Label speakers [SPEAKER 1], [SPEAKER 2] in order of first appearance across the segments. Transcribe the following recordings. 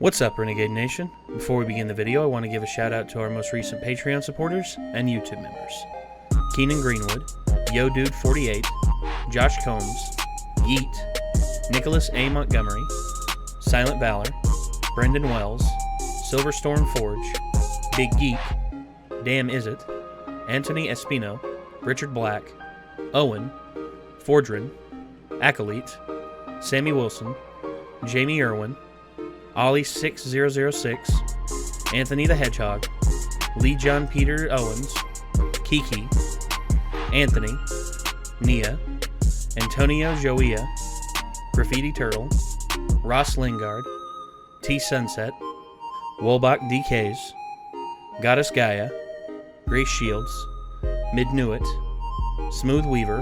[SPEAKER 1] What's up, Renegade Nation? Before we begin the video, I want to give a shout out to our most recent Patreon supporters and YouTube members. Keenan Greenwood, YoDude48, Josh Combs, Yeet, Nicholas A. Montgomery, Silent Valor, Brendan Wells, Silverstorm Forge, Big Geek, Damn Is It, Anthony Espino, Richard Black, Owen, Fordrin, Acoleyte, Sammy Wilson, Jamie Irwin, Ollie6006, Anthony the Hedgehog, Lee John Peter Owens, Kiki, Anthony, Nia, Antonio Joia, Graffiti Turtle, Ross Lingard, T Sunset, Wolbach DKs, Goddess Gaia, Grace Shields, Midnewit, Smooth Weaver,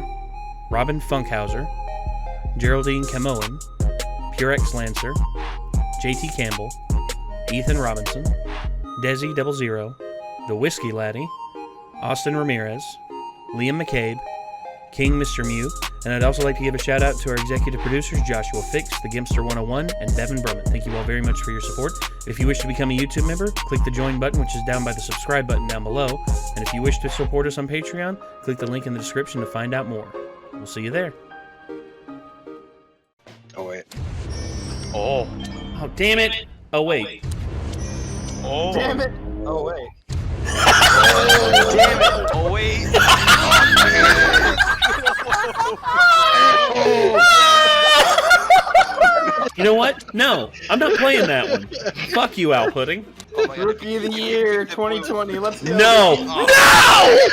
[SPEAKER 1] Robin Funkhauser, Geraldine Camoan, Purex Lancer, JT Campbell, Ethan Robinson, Desi 00, The Whiskey Laddie, Austin Ramirez, Liam McCabe, King Mr. Mew, and I'd also like to give a shout out to our executive producers Joshua Fix, The Gimpster 101, and Bevan Berman. Thank you all very much for your support. If you wish to become a YouTube member, click the join button, which is down by the subscribe button down below, and if you wish to support us on Patreon, click the link in the description to find out more. We'll see you there.
[SPEAKER 2] Oh, wait.
[SPEAKER 1] Oh, damn it! Oh, wait.
[SPEAKER 2] Oh.
[SPEAKER 3] Damn it! Oh wait.
[SPEAKER 2] Oh. Damn it! Oh, wait.
[SPEAKER 1] You know what? No, I'm not playing that one. Fuck you, Al Pudding.
[SPEAKER 2] Oh my God.
[SPEAKER 3] Rookie of the Year 2020. Let's go.
[SPEAKER 1] No!
[SPEAKER 2] Oh.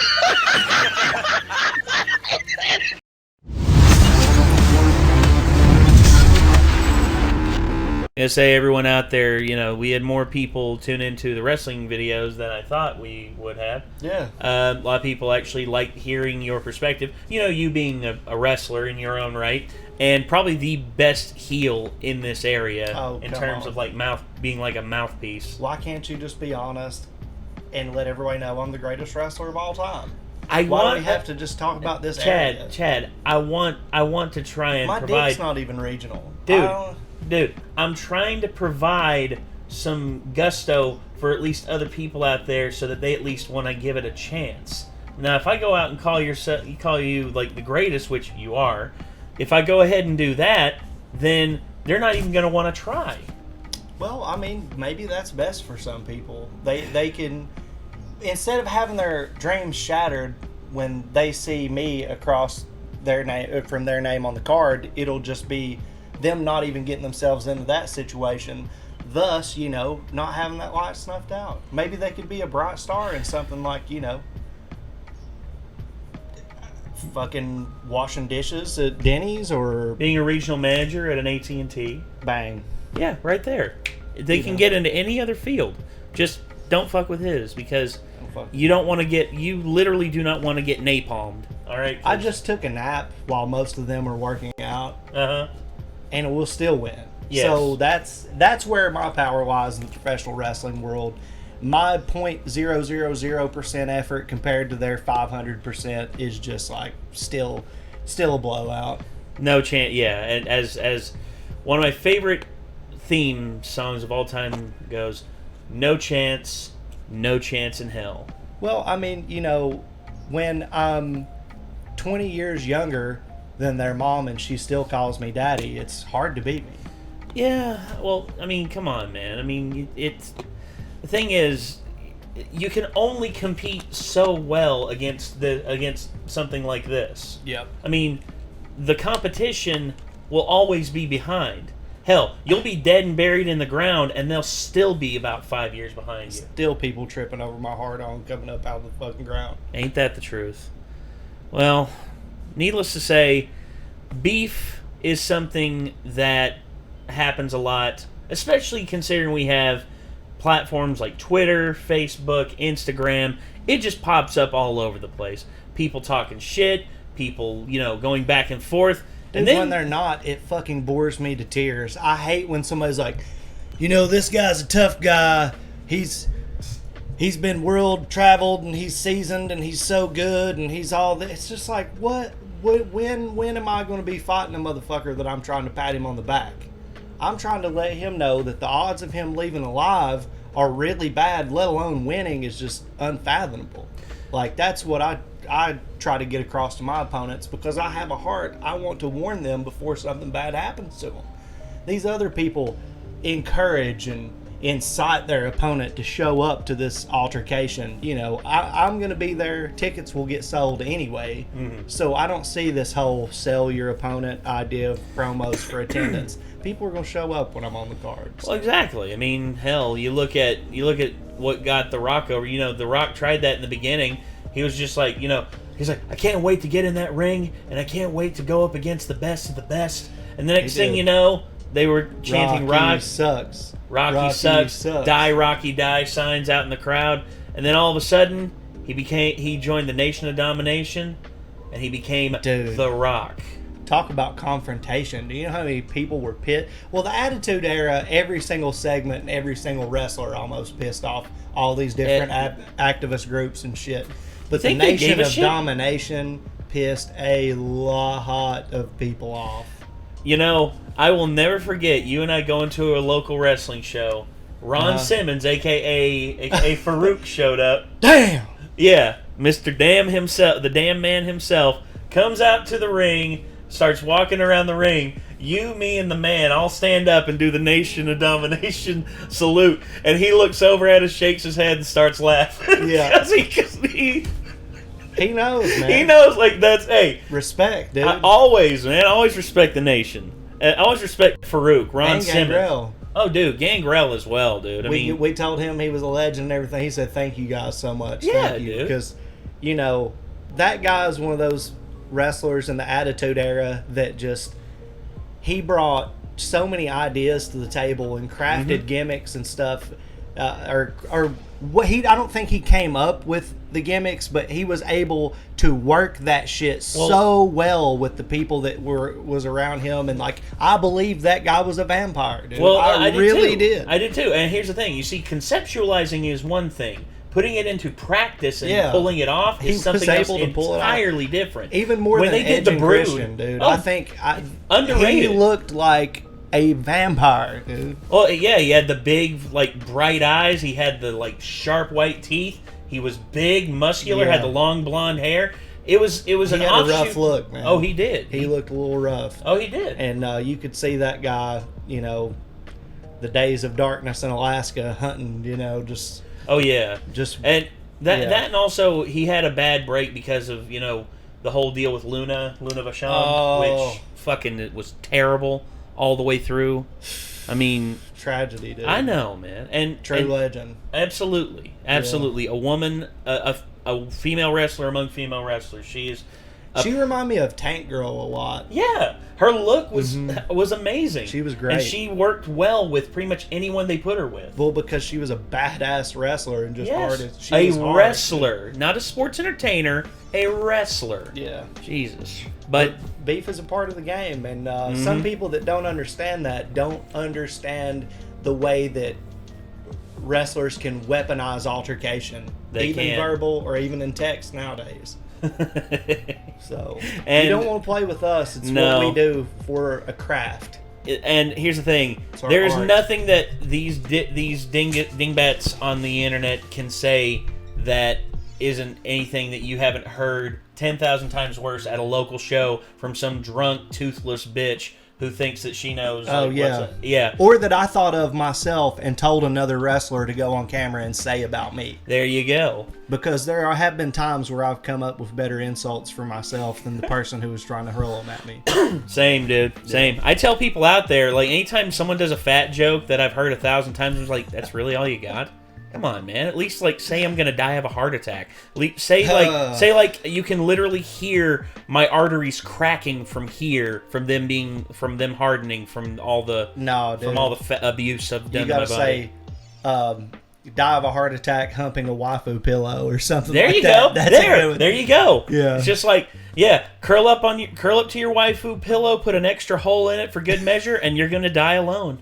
[SPEAKER 1] I say, everyone out there, you know, we had more people tune into the wrestling videos than I thought we would have.
[SPEAKER 3] Yeah.
[SPEAKER 1] A lot of people actually like hearing your perspective. You know, you being a wrestler in your own right, and probably the best heel in this area in terms of like being like a mouthpiece.
[SPEAKER 3] Why can't you just be honest and let everybody know I'm the greatest wrestler of all time?
[SPEAKER 1] Why
[SPEAKER 3] do we have to just talk about this area?
[SPEAKER 1] Chad, I want to try and
[SPEAKER 3] My
[SPEAKER 1] provide.
[SPEAKER 3] dick's not even regional.
[SPEAKER 1] Dude, I'm trying to provide some gusto for at least other people out there so that they at least want to give it a chance. Now, if I go out and call you like the greatest, which you are, if I go ahead and do that, then they're not even going to want to try.
[SPEAKER 3] Well, I mean, maybe that's best for some people. They can, instead of having their dreams shattered when they see me across their name from their name on the card, it'll just be them not even getting themselves into that situation, thus, you know, not having that light snuffed out. Maybe they could be a bright star in something like, you know, fucking washing dishes at Denny's or
[SPEAKER 1] being a regional manager at an AT&T.
[SPEAKER 3] Bang.
[SPEAKER 1] Yeah, right there. They can get into any other field. Just don't fuck with his, because you don't want to get, you literally do not want to get napalmed. All right?
[SPEAKER 3] I just took a nap while most of them were working out.
[SPEAKER 1] Uh-huh.
[SPEAKER 3] And we'll still win.
[SPEAKER 1] Yes.
[SPEAKER 3] So that's where my power lies in the professional wrestling world. My 0.000% effort compared to their 500% is just like still a blowout.
[SPEAKER 1] No chance. Yeah, and as one of my favorite theme songs of all time goes, no chance in hell.
[SPEAKER 3] Well, I mean, you know, when I'm 20 years younger than their mom and she still calls me daddy, it's hard to beat me.
[SPEAKER 1] Yeah, well, I mean, come on, man. I mean, it's the thing is, you can only compete so well against something like this.
[SPEAKER 3] Yep.
[SPEAKER 1] I mean, the competition will always be behind. Hell, you'll be dead and buried in the ground, and they'll still be about 5 years behind you.
[SPEAKER 3] Still people tripping over my hard on coming up out of the fucking ground.
[SPEAKER 1] Ain't that the truth? Well, needless to say, beef is something that happens a lot, especially considering we have platforms like Twitter, Facebook, Instagram. It just pops up all over the place. People talking shit, people, you know, going back and forth.
[SPEAKER 3] Dude,
[SPEAKER 1] and then
[SPEAKER 3] when they're not, it fucking bores me to tears. I hate when somebody's like, you know, this guy's a tough guy. He's been world traveled and he's seasoned and he's so good and he's all this. It's just like, what? When am I going to be fighting a motherfucker that I'm trying to pat him on the back? I'm trying to let him know that the odds of him leaving alive are really bad, let alone winning is just unfathomable. Like, that's what I try to get across to my opponents, because I have a heart. I want to warn them before something bad happens to them. These other people encourage and incite their opponent to show up to this altercation. You know, I'm going to be there. Tickets will get sold anyway. So I don't see this whole sell your opponent idea of promos for attendance. People are going to show up when I'm on the cards.
[SPEAKER 1] Well, exactly. I mean, hell, you look at what got The Rock over. You know, The Rock tried that in the beginning. He was just like, you know, he's like, I can't wait to get in that ring, and I can't wait to go up against the best of the best. And the next thing you know, they were chanting
[SPEAKER 3] Rocky sucks.
[SPEAKER 1] Rocky sucks. Die, Rocky, die signs out in the crowd. And then all of a sudden, he joined the Nation of Domination, and he became The Rock.
[SPEAKER 3] Talk about confrontation. Do you know how many people were pissed? Well, the Attitude Era, every single segment and every single wrestler almost pissed off all these different activist groups and shit. But the Nation of Domination pissed a lot of people off.
[SPEAKER 1] You know, I will never forget you and I going to a local wrestling show. Ron Simmons, a.k.a. Farouk, showed up.
[SPEAKER 3] Damn!
[SPEAKER 1] Yeah, Mr. Damn himself, the Damn Man himself, comes out to the ring, starts walking around the ring. You, me, and the man all stand up and do the Nation of Domination salute. And he looks over at us, shakes his head, and starts laughing.
[SPEAKER 3] Yeah.
[SPEAKER 1] Because he
[SPEAKER 3] knows, man.
[SPEAKER 1] He knows, like, that's, hey.
[SPEAKER 3] Respect, dude.
[SPEAKER 1] I always respect the Nation. I always respect Farouk, Ron Simmons.
[SPEAKER 3] Gangrel.
[SPEAKER 1] Oh, dude, Gangrel as well, dude.
[SPEAKER 3] We told him he was a legend and everything. He said, thank you guys so much.
[SPEAKER 1] Yeah,
[SPEAKER 3] thank you.
[SPEAKER 1] dude.
[SPEAKER 3] Because, you know, that guy is one of those wrestlers in the Attitude Era that just, he brought so many ideas to the table and crafted gimmicks and stuff. I don't think he came up with the gimmicks, but he was able to work that shit so well with the people that was around him, and like, I believe that guy was a vampire, dude.
[SPEAKER 1] Well,
[SPEAKER 3] I really
[SPEAKER 1] did. I did too. And here's the thing: you see, conceptualizing is one thing. Putting it into practice and pulling it off is something else entirely different.
[SPEAKER 3] Even more
[SPEAKER 1] when
[SPEAKER 3] than
[SPEAKER 1] they did the Brood,
[SPEAKER 3] Christian, dude. I think
[SPEAKER 1] underrated.
[SPEAKER 3] He looked like a vampire, dude.
[SPEAKER 1] Well, yeah, he had the big, like, bright eyes. He had the, like, sharp white teeth. He was big, muscular, had the long blonde hair. It was an offshoot.
[SPEAKER 3] He had a rough look, man.
[SPEAKER 1] Oh, he did.
[SPEAKER 3] He looked a little rough.
[SPEAKER 1] Oh, he did.
[SPEAKER 3] And you could see that guy, you know, the days of darkness in Alaska hunting, you know, just...
[SPEAKER 1] Oh, yeah.
[SPEAKER 3] And
[SPEAKER 1] and also he had a bad break because of, you know, the whole deal with Luna Vachon, which fucking it was terrible all the way through. I mean,
[SPEAKER 3] tragedy, dude.
[SPEAKER 1] I know, man. And
[SPEAKER 3] true legend.
[SPEAKER 1] Absolutely. A woman, a female wrestler among female wrestlers. She reminded me of Tank Girl a lot.
[SPEAKER 3] Yeah.
[SPEAKER 1] Her look was amazing.
[SPEAKER 3] She was great.
[SPEAKER 1] And she worked well with pretty much anyone they put her with.
[SPEAKER 3] Well, because she was a badass wrestler and just hard as she
[SPEAKER 1] was hard. Wrestler, not a sports entertainer, a wrestler.
[SPEAKER 3] Yeah.
[SPEAKER 1] Jesus. But
[SPEAKER 3] beef is a part of the game, and some people that don't understand the way that wrestlers can weaponize altercation, even verbal or even in text nowadays. So, and you don't want to play with us. It's what we do for a craft.
[SPEAKER 1] And here's the thing: there is nothing that these dingbats on the internet can say that isn't anything that you haven't heard 10,000 times worse at a local show from some drunk, toothless bitch who thinks that she knows.
[SPEAKER 3] Oh, yeah. Or that I thought of myself and told another wrestler to go on camera and say about me.
[SPEAKER 1] There you go.
[SPEAKER 3] Because there have been times where I've come up with better insults for myself than the person who was trying to hurl them at me.
[SPEAKER 1] Same, dude. Same. I tell people out there, like, anytime someone does a fat joke that I've heard 1,000 times, I'm like, that's really all you got? Come on, man. At least, like, say I'm gonna die of a heart attack. Say you can literally hear my arteries cracking from here, from them hardening, from all the abuse I've done to my body.
[SPEAKER 3] You gotta say, die of a heart attack humping a waifu pillow or something.
[SPEAKER 1] There
[SPEAKER 3] like
[SPEAKER 1] you
[SPEAKER 3] that.
[SPEAKER 1] go. There you go.
[SPEAKER 3] Yeah.
[SPEAKER 1] It's just like, curl up to your waifu pillow, put an extra hole in it for good measure, and you're gonna die alone.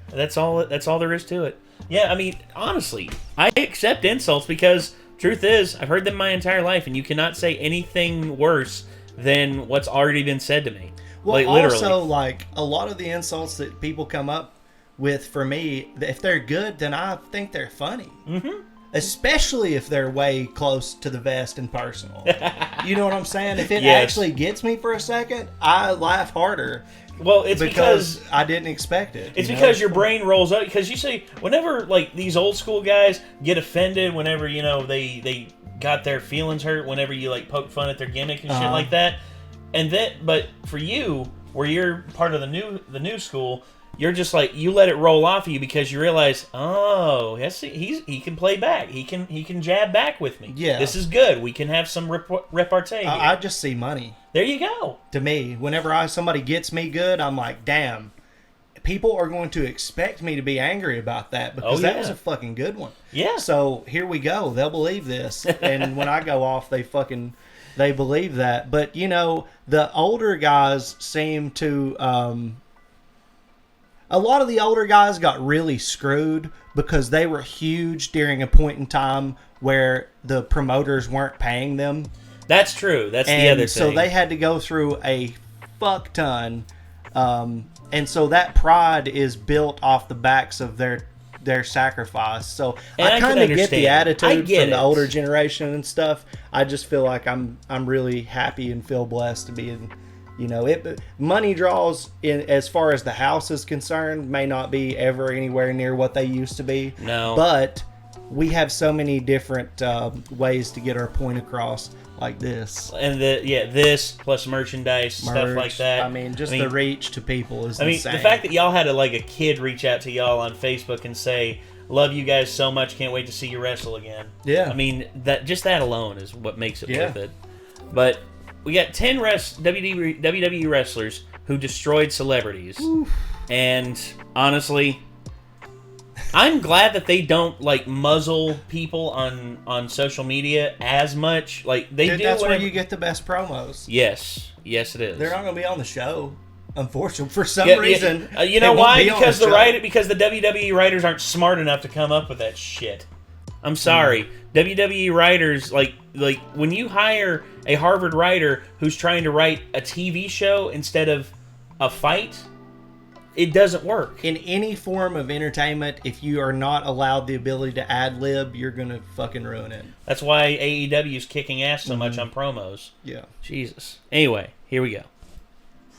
[SPEAKER 1] That's all there is to it. Yeah, I mean, honestly, I accept insults because truth is, I've heard them my entire life, and you cannot say anything worse than what's already been said to me.
[SPEAKER 3] Well,
[SPEAKER 1] like literally.
[SPEAKER 3] also, like, a lot of the insults that people come up with for me, if they're good, then I think they're funny. Mm-hmm. Especially if they're way close to the vest and personal. You know what I'm saying? If it actually gets me for a second, I laugh harder.
[SPEAKER 1] Well, it's because
[SPEAKER 3] I didn't expect it.
[SPEAKER 1] It's because your brain rolls out. Because you see, whenever like these old school guys get offended, whenever they got their feelings hurt, whenever you like poke fun at their gimmick and shit like that, and then but for you, where you're part of the new school, you're just like you let it roll off of you because you realize, oh, yes, he can play back, he can jab back with me. Yeah, this is good. We can have some repartee.
[SPEAKER 3] I just see money.
[SPEAKER 1] There you go.
[SPEAKER 3] To me, whenever somebody gets me good, I'm like, damn, people are going to expect me to be angry about that because that was a fucking good one. Yeah. So here we go. They'll believe this, and when I go off, they believe that. But the older guys seem to. A lot of the older guys got really screwed because they were huge during a point in time where the promoters weren't paying them.
[SPEAKER 1] That's true. That's the other thing.
[SPEAKER 3] So they had to go through a fuck ton. And so that pride is built off the backs of their sacrifice. So I kind of get the attitude from the older generation and stuff. I just feel like I'm really happy and feel blessed to be in. Money draws as far as the house is concerned may not be ever anywhere near what they used to be.
[SPEAKER 1] No.
[SPEAKER 3] But we have so many different ways to get our point across, like this.
[SPEAKER 1] And this plus merchandise, stuff like that.
[SPEAKER 3] I mean, the reach to people is insane.
[SPEAKER 1] The fact that y'all had a kid reach out to y'all on Facebook and say, "Love you guys so much, can't wait to see you wrestle again."
[SPEAKER 3] Yeah.
[SPEAKER 1] I mean, that alone is what makes it worth it. But we got 10 WWE wrestlers who destroyed celebrities. Oof. And honestly, I'm glad that they don't muzzle people on social media as much.
[SPEAKER 3] That's where you get the best promos.
[SPEAKER 1] Yes, it is.
[SPEAKER 3] They're not going to be on the show, unfortunately, for some reason.
[SPEAKER 1] You know why? Because the WWE writers aren't smart enough to come up with that shit. I'm sorry. WWE writers, like when you hire a Harvard writer who's trying to write a TV show instead of a fight, it doesn't work.
[SPEAKER 3] In any form of entertainment, if you are not allowed the ability to ad-lib, you're going to fucking ruin it.
[SPEAKER 1] That's why AEW is kicking ass so much on promos.
[SPEAKER 3] Yeah.
[SPEAKER 1] Jesus. Anyway, here we go.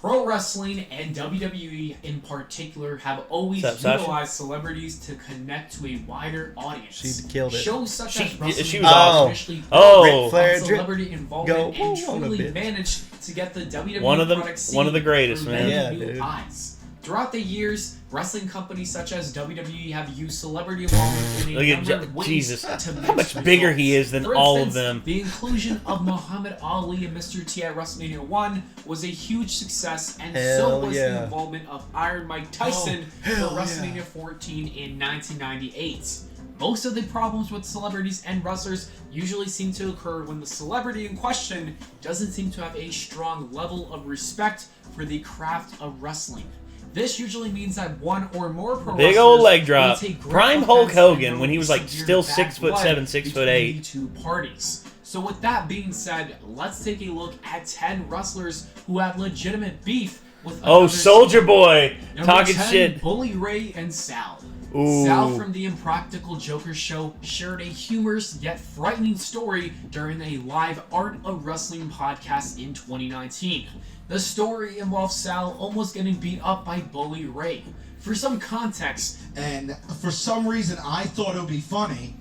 [SPEAKER 4] Pro wrestling and WWE in particular have always utilized celebrities to connect to a wider audience.
[SPEAKER 3] She killed it.
[SPEAKER 4] Shows such as wrestling
[SPEAKER 1] she was awesome.
[SPEAKER 4] Celebrity involvement and truly managed to get the WWE product seen
[SPEAKER 1] one of the greatest, man.
[SPEAKER 3] Yeah,
[SPEAKER 4] new
[SPEAKER 3] dude.
[SPEAKER 4] eyes. Throughout the years, wrestling companies such as WWE have used celebrity involvement in a number of ways
[SPEAKER 1] Jesus.
[SPEAKER 4] to
[SPEAKER 1] How much bigger he is than all of them.
[SPEAKER 4] The inclusion of Muhammad Ali and Mr. T at WrestleMania 1 was a huge success, and so was the involvement of Iron Mike Tyson for WrestleMania 14 in 1998. Most of the problems with celebrities and wrestlers usually seem to occur when the celebrity in question doesn't seem to have a strong level of respect for the craft of wrestling. This usually means that one or more pro
[SPEAKER 1] big old leg drop. Prime Hulk Hogan when he was still 6'7", 6'8".
[SPEAKER 4] Two parties. So with that being said, let's take a look at 10 wrestlers who have legitimate beef with.
[SPEAKER 1] Soldier Boy talking
[SPEAKER 4] 10,
[SPEAKER 1] shit.
[SPEAKER 4] Bully Ray and Sal.
[SPEAKER 1] Ooh.
[SPEAKER 4] Sal from the Impractical Joker show shared a humorous yet frightening story during a live Art of Wrestling podcast in 2019. The story involves Sal almost getting beat up by Bully Ray. For some context,
[SPEAKER 5] and for some reason I thought it would be funny,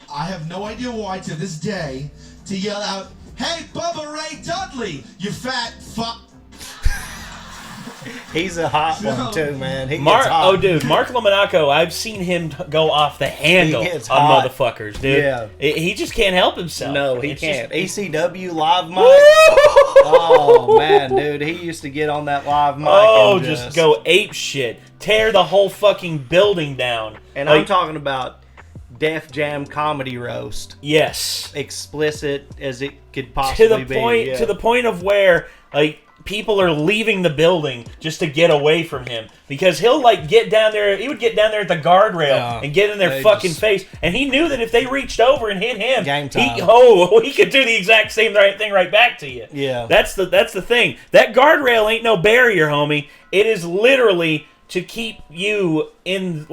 [SPEAKER 5] I have no idea why to this day, to yell out, "Hey, Bubba Ray Dudley, you fat fuck."
[SPEAKER 3] He's a hot one too, man. He gets hot.
[SPEAKER 1] Oh, dude, Mark Lamonaco, I've seen him go off the handle on motherfuckers, dude.
[SPEAKER 3] Yeah.
[SPEAKER 1] He just can't help himself.
[SPEAKER 3] No, he can't. ECW live mic. Oh, man, dude. He used to get on that live mic and
[SPEAKER 1] just go ape shit. Tear the whole fucking building down.
[SPEAKER 3] And I'm talking about Def Jam comedy roast.
[SPEAKER 1] Yes.
[SPEAKER 3] Explicit as it could possibly be.
[SPEAKER 1] To the point of where, people are leaving the building just to get away from him because he'll like get down there. He would get down there at the guardrail and get in their fucking face, and he knew that if they reached over and hit him,
[SPEAKER 3] game time.
[SPEAKER 1] He could do the exact same thing right back to you.
[SPEAKER 3] Yeah,
[SPEAKER 1] that's the thing. That guardrail ain't no barrier, homie. It is literally to keep you in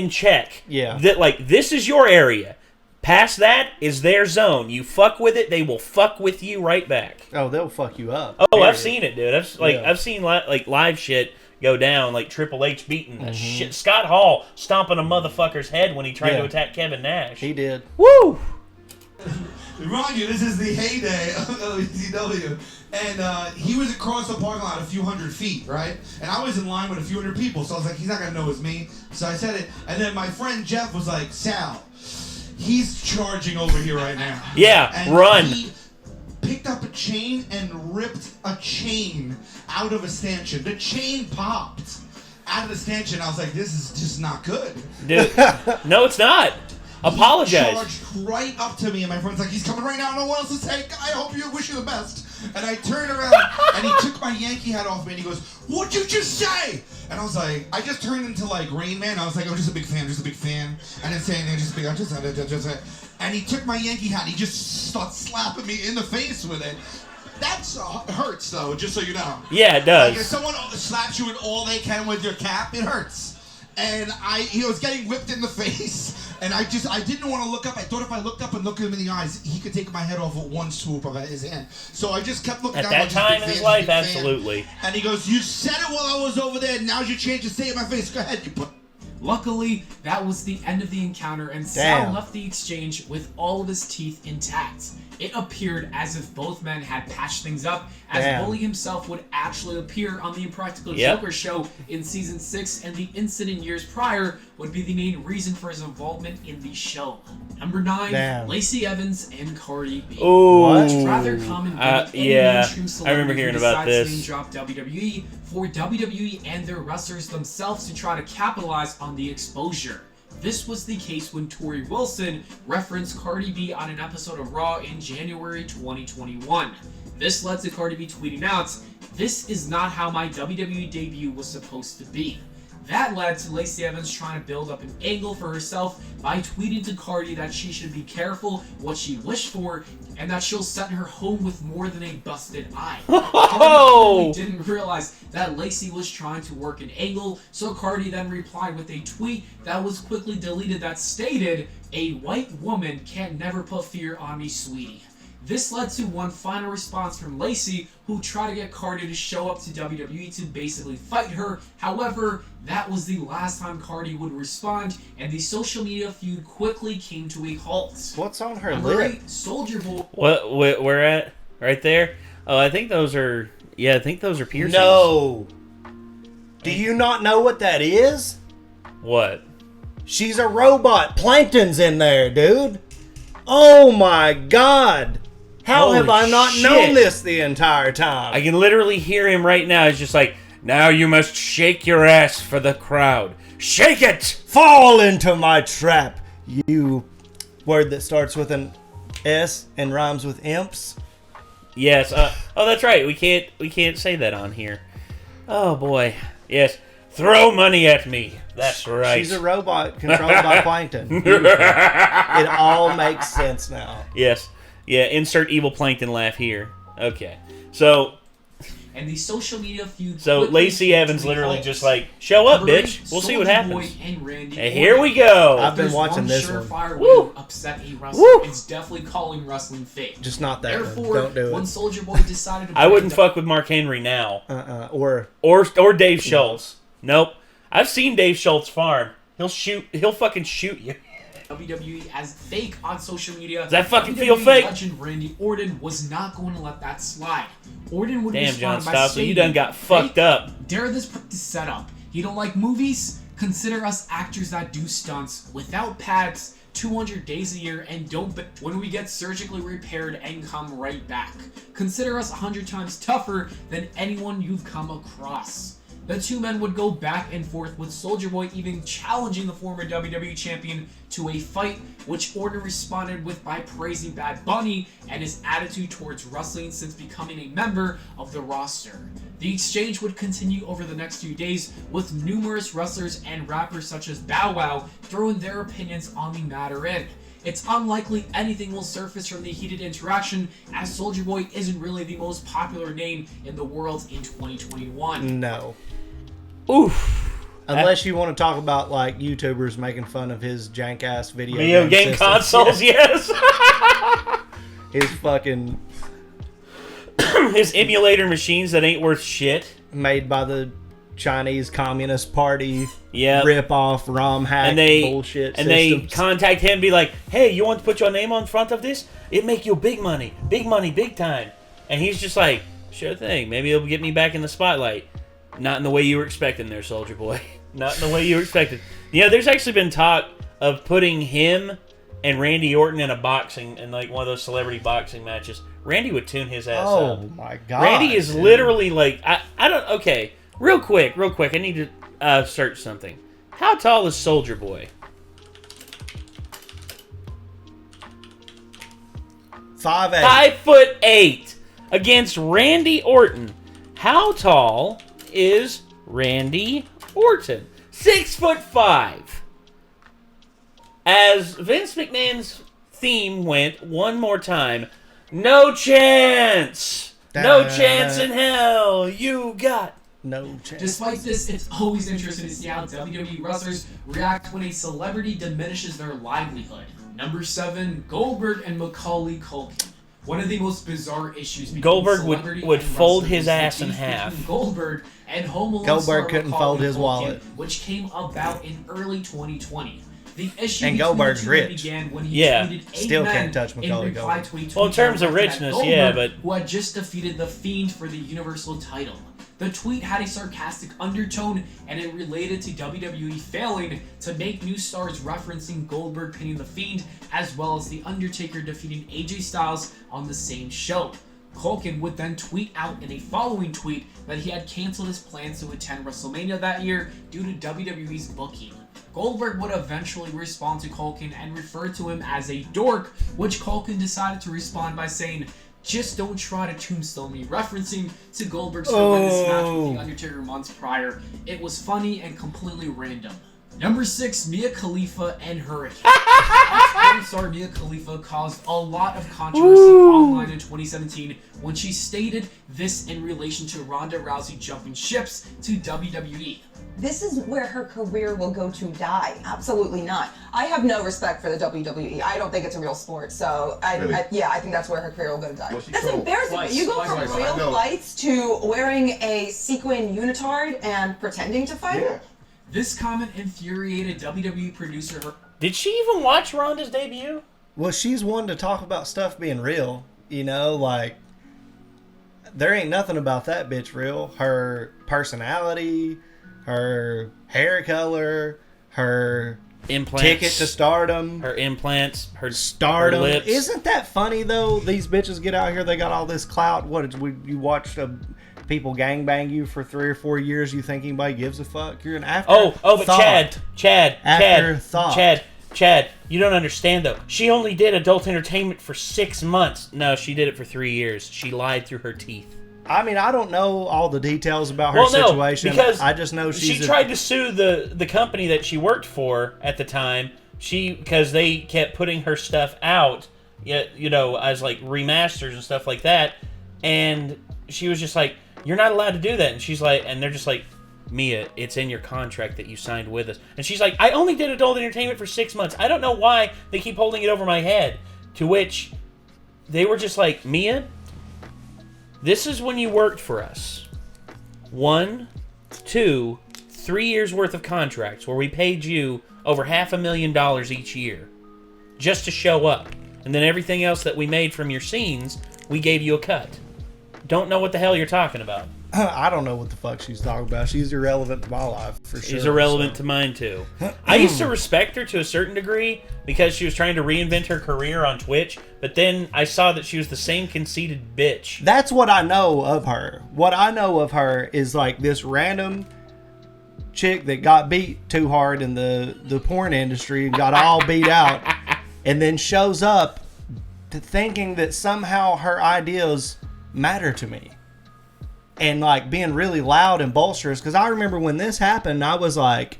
[SPEAKER 1] check.
[SPEAKER 3] Yeah,
[SPEAKER 1] that like this is your area. Past that is their zone. You fuck with it, they will fuck with you right back.
[SPEAKER 3] Oh, they'll fuck you up.
[SPEAKER 1] Oh, period. I've seen it, dude. I've seen like live shit go down, like Triple H beating the shit. Scott Hall stomping a motherfucker's head when he tried to attack Kevin Nash.
[SPEAKER 3] He did.
[SPEAKER 1] Woo!
[SPEAKER 5] Remind you, this is the heyday of WCW. And he was across the parking lot a few hundred feet, right? And I was in line with a few hundred people, so I was like, he's not going to know it's me. So I said it. And then my friend Jeff was like, Sal, he's charging over here right now.
[SPEAKER 1] Yeah,
[SPEAKER 5] and
[SPEAKER 1] run.
[SPEAKER 5] He picked up a chain and ripped a chain out of a stanchion. The chain popped out of the stanchion. I was like, this is just not good.
[SPEAKER 1] Dude, no, it's not. Apologize.
[SPEAKER 5] He charged right up to me, and my friend's like, he's coming right now. No one else to say. I hope you wish you the best. And I turned around, and he took my Yankee hat off me, and he goes, what'd you just say? And I was like, I just turned into like Rain Man. I was like, I'm just a big fan, I didn't say anything, I'm just and he took my Yankee hat, and he just started slapping me in the face with it. That's hurts, though, just so you know.
[SPEAKER 1] Yeah, it does.
[SPEAKER 5] Like, if someone slaps you with all they can with your cap, it hurts. And he was getting whipped in the face, and I didn't want to look up. I thought if I looked up and looked him in the eyes, he could take my head off with one swoop of his hand. So I just kept looking
[SPEAKER 1] at
[SPEAKER 5] down.
[SPEAKER 1] At that time in his life, absolutely.
[SPEAKER 5] And he goes, you said it while I was over there, now's your chance to say it in my face. Go ahead, you put.
[SPEAKER 4] Luckily, that was the end of the encounter, and Sal left the exchange with all of his teeth intact. It appeared as if both men had patched things up, as Bully himself would actually appear on the Impractical Joker show in Season 6, and the incident years prior would be the main reason for his involvement in the show. Number 9, Lacey Evans and Cardi B.
[SPEAKER 1] Oh,
[SPEAKER 4] it's rather common that any mainstream celebrity who decides to name drop WWE for WWE and their wrestlers themselves to try to capitalize on the exposure. This was the case when Tori Wilson referenced Cardi B on an episode of Raw in January 2021. This led to Cardi B tweeting out, "This is not how my WWE debut was supposed to be." That led to Lacey Evans trying to build up an angle for herself by tweeting to Cardi that she should be careful what she wished for and that she'll send her home with more than a busted eye. Cardi didn't realize that Lacey was trying to work an angle, so Cardi then replied with a tweet that was quickly deleted that stated, "A white woman can never put fear on me, sweetie." This led to one final response from Lacey, who tried to get Cardi to show up to WWE to basically fight her. However, that was the last time Cardi would respond, and the social media feud quickly came to a halt.
[SPEAKER 3] What's on her lip?
[SPEAKER 4] Soldier Boy.
[SPEAKER 1] What? Where at? Right there? Oh, I think those are. Yeah, I think those are piercings.
[SPEAKER 3] No. Do you not know what that is?
[SPEAKER 1] What?
[SPEAKER 3] She's a robot. Plankton's in there, dude. Oh my God. How have I not known this the entire time?
[SPEAKER 1] I can literally hear him right now. He's just like, "Now you must shake your ass for the crowd. Shake it!
[SPEAKER 3] Fall into my trap, you word that starts with an S and rhymes with imps."
[SPEAKER 1] Yes. Oh, that's right. We can't say that on here. Oh boy. Yes. Throw money at me. That's right.
[SPEAKER 3] She's a robot controlled by Plankton. It all makes sense now.
[SPEAKER 1] Yes. Yeah, insert evil Plankton laugh here. Okay. So...
[SPEAKER 4] And the social media feud...
[SPEAKER 1] So Lacey Evans literally just like, "Show up, bitch. We'll see what happens."
[SPEAKER 4] And
[SPEAKER 1] here we go.
[SPEAKER 3] I've been watching this one.
[SPEAKER 4] Surefire way to upset a wrestler, it's definitely calling wrestling fake.
[SPEAKER 3] Just not that
[SPEAKER 4] Therefore,
[SPEAKER 3] one. Don't do it.
[SPEAKER 4] When Soldier Boy decided to...
[SPEAKER 1] I wouldn't fuck with Mark Henry now.
[SPEAKER 3] Or
[SPEAKER 1] Dave Schultz. Nope. I've seen Dave Schultz farm. He'll fucking shoot you.
[SPEAKER 4] WWE as fake on social media.
[SPEAKER 1] Does that fucking feel fake?
[SPEAKER 4] Legend Randy Orton was not going to let that slide. Orton would
[SPEAKER 1] Damn, John
[SPEAKER 4] respond by
[SPEAKER 1] Stossel,
[SPEAKER 4] saying,
[SPEAKER 1] you done got fucked up.
[SPEAKER 4] Dare this practice setup. You don't like movies? Consider us actors that do stunts without pads 200 days a year and don't when we get surgically repaired and come right back. Consider us 100 times tougher than anyone you've come across. The two men would go back and forth, with Soulja Boy even challenging the former WWE champion to a fight, which Orton responded with by praising Bad Bunny and his attitude towards wrestling since becoming a member of the roster. The exchange would continue over the next few days, with numerous wrestlers and rappers such as Bow Wow throwing their opinions on the matter in. It's unlikely anything will surface from the heated interaction, as Soulja Boy isn't really the most popular name in the world in 2021.
[SPEAKER 3] No.
[SPEAKER 1] Oof.
[SPEAKER 3] Unless you want to talk about like YouTubers making fun of his jank ass
[SPEAKER 1] Video game
[SPEAKER 3] systems.
[SPEAKER 1] consoles, yes.
[SPEAKER 3] His fucking
[SPEAKER 1] His emulator machines that ain't worth shit.
[SPEAKER 3] made by the Chinese Communist Party,
[SPEAKER 1] Yep.
[SPEAKER 3] rip off ROM hack
[SPEAKER 1] And they
[SPEAKER 3] bullshit
[SPEAKER 1] and
[SPEAKER 3] systems.
[SPEAKER 1] they contact him and be like, hey, you want to put your name on front of this? It make you big money, big time. And he's just like, sure thing. Maybe it'll get me back in the spotlight. Not in the way you were expecting there, Soulja Boy. Not in the way you were expecting. You know, there's actually been talk of putting him and Randy Orton in like one of those celebrity boxing matches. Randy would tune his ass up.
[SPEAKER 3] Oh my god.
[SPEAKER 1] Randy is literally like, I don't, okay. Real quick, I need to search something. How tall is Soulja Boy?
[SPEAKER 3] 5'8".
[SPEAKER 1] 5'8" against Randy Orton. How tall is Randy Orton? 6'5". As Vince McMahon's theme went one more time, no chance! No chance in hell! You got no chance.
[SPEAKER 4] Despite this, it's always interesting to see how WWE wrestlers react when a celebrity diminishes their livelihood. Number 7, Goldberg and Macaulay Culkin. One of the most bizarre issues between
[SPEAKER 1] Goldberg
[SPEAKER 4] celebrity
[SPEAKER 1] would
[SPEAKER 4] and
[SPEAKER 1] fold
[SPEAKER 4] wrestling
[SPEAKER 1] his
[SPEAKER 4] is the
[SPEAKER 1] ass in
[SPEAKER 4] beef
[SPEAKER 1] half.
[SPEAKER 4] between Goldberg and Home Alone
[SPEAKER 3] Goldberg
[SPEAKER 4] star
[SPEAKER 3] couldn't
[SPEAKER 4] Macaulay
[SPEAKER 3] fold his
[SPEAKER 4] Culkin,
[SPEAKER 3] wallet.
[SPEAKER 4] which came about in early 2020. The issue
[SPEAKER 3] And
[SPEAKER 4] between
[SPEAKER 3] Goldberg's
[SPEAKER 4] the two
[SPEAKER 3] rich.
[SPEAKER 4] began when he
[SPEAKER 1] Yeah.
[SPEAKER 4] tweeted eight
[SPEAKER 3] Still
[SPEAKER 4] men
[SPEAKER 3] can't touch
[SPEAKER 4] in
[SPEAKER 3] Macaulay
[SPEAKER 4] reply
[SPEAKER 3] Culkin.
[SPEAKER 4] to a tweet
[SPEAKER 1] Well, in terms of
[SPEAKER 4] directed at
[SPEAKER 1] richness,
[SPEAKER 4] Goldberg,
[SPEAKER 1] yeah, but-
[SPEAKER 4] who had just defeated The Fiend for the Universal title. The tweet had a sarcastic undertone, and it related to WWE failing to make new stars, referencing Goldberg pinning The Fiend, as well as The Undertaker defeating AJ Styles on the same show. Culkin would then tweet out in a following tweet that he had canceled his plans to attend WrestleMania that year due to WWE's booking. Goldberg would eventually respond to Culkin and refer to him as a dork, which Culkin decided to respond by saying, "Just don't try to tombstone me," referencing to Goldberg's horrendous match with The Undertaker months prior. It was funny and completely random. Number 6, Mia Khalifa and Hurricane. Ex-porn star Mia Khalifa caused a lot of controversy online in 2017 when she stated this in relation to Ronda Rousey jumping ships to WWE.
[SPEAKER 6] This is where her career will go to die. Absolutely not. I have no respect for the WWE. I don't think it's a real sport. So, I think that's where her career will go to die.
[SPEAKER 5] Well, she
[SPEAKER 6] That's
[SPEAKER 5] told
[SPEAKER 6] embarrassing.
[SPEAKER 5] twice.
[SPEAKER 6] You go from
[SPEAKER 5] Twice.
[SPEAKER 6] real
[SPEAKER 5] I know.
[SPEAKER 6] fights to wearing a sequin unitard and pretending to fight?
[SPEAKER 5] Yeah.
[SPEAKER 4] This comment infuriated WWE producer
[SPEAKER 1] Did she even watch Ronda's debut?
[SPEAKER 3] Well, she's one to talk about stuff being real. You know, like, there ain't nothing about that bitch real. Her personality, her hair color, her
[SPEAKER 1] Implants.
[SPEAKER 3] ticket to stardom,
[SPEAKER 1] Her implants. Her
[SPEAKER 3] stardom.
[SPEAKER 1] Her lips.
[SPEAKER 3] Isn't that funny, though? These bitches get out here, they got all this clout. You watched people gangbang you for 3 or 4 years, you think anybody gives a fuck? You're an afterthought.
[SPEAKER 1] Oh, but
[SPEAKER 3] Afterthought.
[SPEAKER 1] Chad, you don't understand though. She only did adult entertainment for 6 months. No, she did it for 3 years. She lied through her teeth.
[SPEAKER 3] I mean, I don't know all the details about her situation.
[SPEAKER 1] Because
[SPEAKER 3] I just know
[SPEAKER 1] she tried to sue the company that she worked for at the time. Because they kept putting her stuff out, you know, as like remasters and stuff like that, and she was just like, "You're not allowed to do that." And she's like, and they're just like, "Mia, it's in your contract that you signed with us." And she's like, "I only did adult entertainment for 6 months. I don't know why they keep holding it over my head." To which they were just like, "Mia, this is when you worked for us. 1, 2, 3 years worth of contracts where we paid you over $500,000 each year just to show up. And then everything else that we made from your scenes, we gave you a cut. Don't know what the hell you're talking about."
[SPEAKER 3] I don't know what the fuck she's talking about. She's irrelevant to my life, for sure.
[SPEAKER 1] She's irrelevant to mine, too. I used to respect her to a certain degree because she was trying to reinvent her career on Twitch, but then I saw that she was the same conceited bitch.
[SPEAKER 3] That's what I know of her. What I know of her is like this random chick that got beat too hard in the porn industry and got all beat out, and then shows up to thinking that somehow her ideas matter to me. And like being really loud and boisterous. Because I remember when this happened, I was like,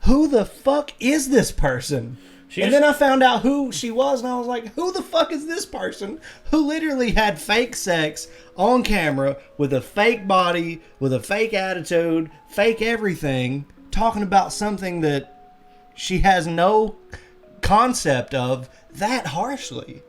[SPEAKER 3] who the fuck is this person? Then I found out who she was, and I was like, who the fuck is this person who literally had fake sex on camera with a fake body, with a fake attitude, fake everything, talking about something that she has no concept of that harshly?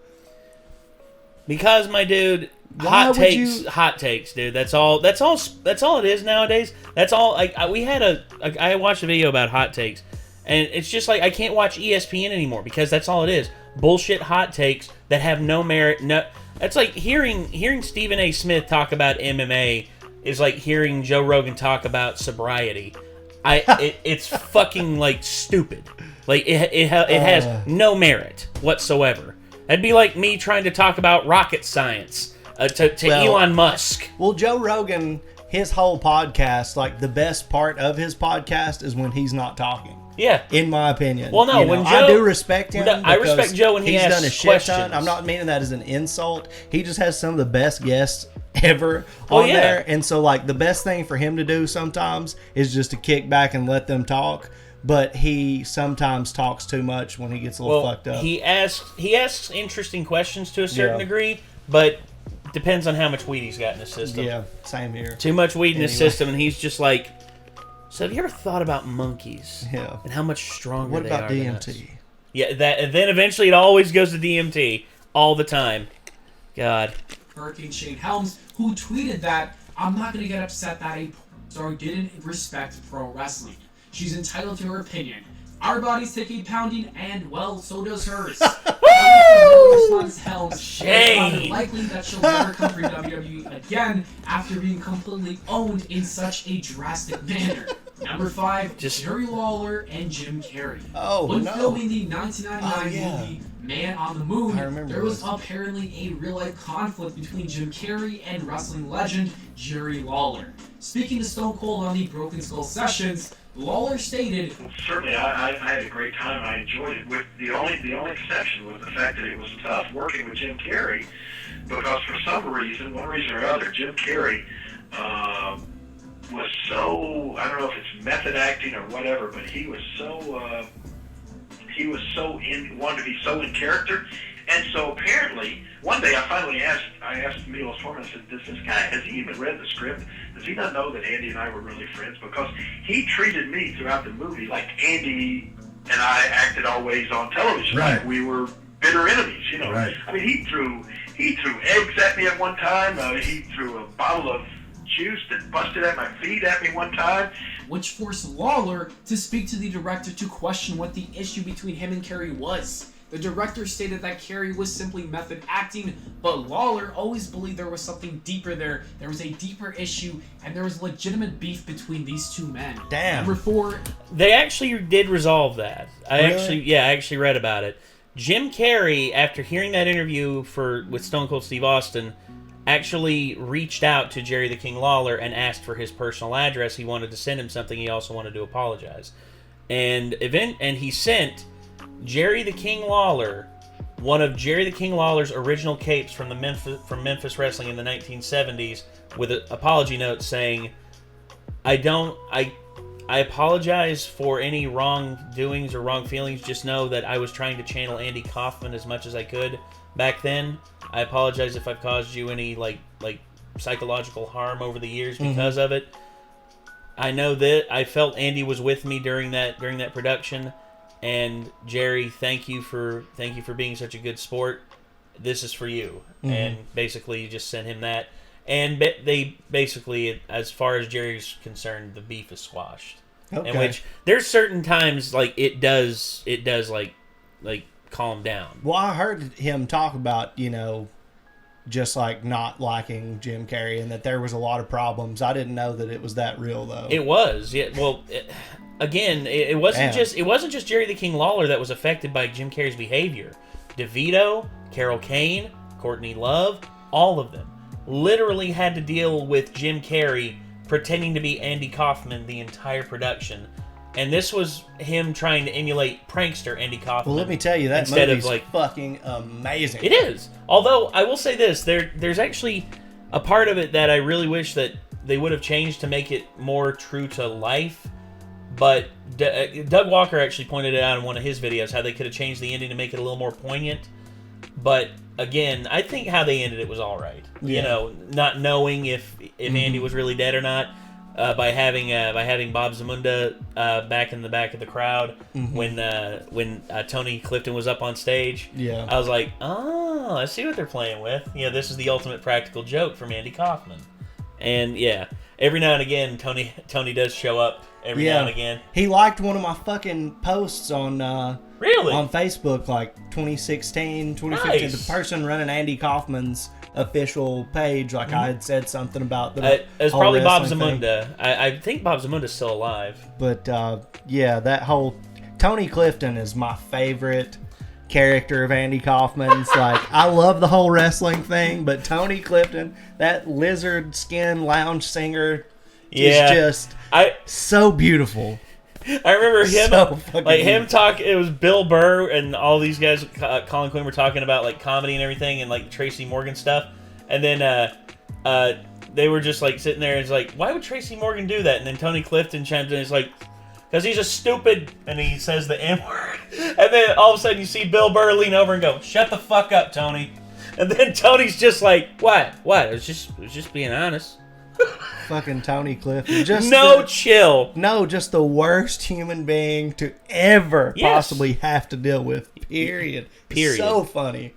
[SPEAKER 1] Because, my dude, hot takes, dude. That's all it is nowadays. That's all. I watched a video about hot takes, and it's just like I can't watch ESPN anymore because that's all it is. Bullshit hot takes that have no merit. No, that's like hearing Stephen A. Smith talk about MMA is like hearing Joe Rogan talk about sobriety. It's fucking like stupid. Like it has no merit whatsoever. That'd be like me trying to talk about rocket science to Elon Musk.
[SPEAKER 3] Well, Joe Rogan, his whole podcast, like the best part of his podcast is when he's not talking.
[SPEAKER 1] Yeah,
[SPEAKER 3] in my opinion.
[SPEAKER 1] Well, no, when Joe,
[SPEAKER 3] I do respect him.
[SPEAKER 1] I respect Joe when he's
[SPEAKER 3] done a shit
[SPEAKER 1] questions.
[SPEAKER 3] ton. I'm not meaning that as an insult. He just has some of the best guests ever on there, and so like the best thing for him to do sometimes is just to kick back and let them talk. But he sometimes talks too much when he gets a little fucked up.
[SPEAKER 1] He asks interesting questions to a certain degree, but depends on how much weed he's got in his system.
[SPEAKER 3] Yeah, same here.
[SPEAKER 1] Too much weed in his system, and he's just like, so have you ever thought about monkeys?
[SPEAKER 3] Yeah.
[SPEAKER 1] And how much stronger
[SPEAKER 3] what
[SPEAKER 1] they
[SPEAKER 3] about
[SPEAKER 1] are than us?
[SPEAKER 3] DMT?
[SPEAKER 1] Yeah, that, and then eventually it always goes to DMT all the time. God.
[SPEAKER 4] Hurricane Shane Helms, who tweeted that, I'm not going to get upset that a star didn't respect pro wrestling. She's entitled to her opinion. Our bodies take a pounding, and, well, so does hers. Response Helms,
[SPEAKER 1] Shame.
[SPEAKER 4] It's likely that she'll never come for WWE again after being completely owned in such a drastic manner. Number 5, Jerry Lawler and Jim Carrey. When filming the 1999 movie Man on the Moon, there was apparently a real-life conflict between Jim Carrey and wrestling legend Jerry Lawler. Speaking to Stone Cold on the Broken Skull Sessions, Lawler stated,
[SPEAKER 7] certainly I had a great time. I enjoyed it. With the only exception was the fact that it was tough working with Jim Carrey, because for some reason, one reason or other, Jim Carrey was so, I don't know if it's method acting or whatever, but he was so wanted to be so in character. And so apparently, one day I asked Milos Forman, I said, does this guy, has he even read the script? Does he not know that Andy and I were really friends? Because he treated me throughout the movie like Andy and I acted always on television.
[SPEAKER 5] Right.
[SPEAKER 7] Like we were bitter enemies, you know.
[SPEAKER 5] Right.
[SPEAKER 7] I mean, he threw eggs at me at one time. He threw a bottle of juice that busted at my feet at me one time.
[SPEAKER 4] Which forced Lawler to speak to the director to question what the issue between him and Carey was. The director stated that Carey was simply method acting, but Lawler always believed there was something deeper there. There was a deeper issue, and there was legitimate beef between these two men.
[SPEAKER 3] Damn.
[SPEAKER 4] Number 4.
[SPEAKER 1] They actually did resolve that. I actually read about it. Jim Carrey, after hearing that interview with Stone Cold Steve Austin, actually reached out to Jerry the King Lawler and asked for his personal address. He wanted to send him something. He also wanted to apologize. And he sent Jerry the King Lawler one of Jerry the King Lawler's original capes from Memphis Wrestling in the 1970s with an apology note saying, I apologize for any wrongdoings or wrong feelings. Just know that I was trying to channel Andy Kaufman as much as I could back then. I apologize if I've caused you any like psychological harm over the years because of it. I know that I felt Andy was with me during that production. And Jerry, thank you for being such a good sport. This is for you. And basically you just sent him that. And they basically, as far as Jerry's concerned, the beef is squashed. Okay. In which there's certain times like it does like calm down.
[SPEAKER 3] Well, I heard him talk about, just like not liking Jim Carrey and that there was a lot of problems. I didn't know that it was that real though.
[SPEAKER 1] It was. Yeah. Well, it wasn't just Jerry the King Lawler that was affected by Jim Carrey's behavior. DeVito, Carol Kane, Courtney Love, all of them literally had to deal with Jim Carrey pretending to be Andy Kaufman the entire production. And this was him trying to emulate prankster Andy Kaufman.
[SPEAKER 3] Well, let me tell you, that
[SPEAKER 1] instead
[SPEAKER 3] movie's
[SPEAKER 1] of, like,
[SPEAKER 3] fucking amazing.
[SPEAKER 1] It is. Although, I will say this. There's actually a part of it that I really wish that they would have changed to make it more true to life. But Doug Walker actually pointed it out in one of his videos, how they could have changed the ending to make it a little more poignant. But, again, I think how they ended it was all right.
[SPEAKER 3] Yeah.
[SPEAKER 1] You know, not knowing if Andy was really dead or not. By having Bob Zamunda back in the back of the crowd when Tony Clifton was up on stage.
[SPEAKER 3] Yeah.
[SPEAKER 1] I was like, oh, I see what they're playing with. You know, this is the ultimate practical joke from Andy Kaufman. And yeah, every now and again, Tony does show up every now and again.
[SPEAKER 3] He liked one of my fucking posts on
[SPEAKER 1] really
[SPEAKER 3] on Facebook, like 2016, 2015.
[SPEAKER 1] Nice.
[SPEAKER 3] The person running Andy Kaufman's official page, like I had said something about the
[SPEAKER 1] it was
[SPEAKER 3] whole
[SPEAKER 1] probably Bob
[SPEAKER 3] wrestling thing.
[SPEAKER 1] Zamunda. I think Bob Zamunda's still alive.
[SPEAKER 3] But yeah, that whole Tony Clifton is my favorite character of Andy Kaufman's. Like, I love the whole wrestling thing, but Tony Clifton, that lizard skin lounge singer, is just so beautiful.
[SPEAKER 1] I remember him,
[SPEAKER 3] So fucking
[SPEAKER 1] like him
[SPEAKER 3] good.
[SPEAKER 1] talk. It was Bill Burr and all these guys. Colin Quinn were talking about like comedy and everything, and like Tracy Morgan stuff. And then they were just like sitting there, and it's like, why would Tracy Morgan do that? And then Tony Clifton chimes in, and it's like, because he's a stupid, and he says the N word. And then all of a sudden, you see Bill Burr lean over and go, "Shut the fuck up, Tony." And then Tony's just like, "What? What? It was just being honest."
[SPEAKER 3] Fucking Tony Clifton. Just
[SPEAKER 1] chill.
[SPEAKER 3] No, just the worst human being to ever
[SPEAKER 1] Yes.
[SPEAKER 3] possibly have to deal with. Period.
[SPEAKER 1] Period.
[SPEAKER 3] So funny.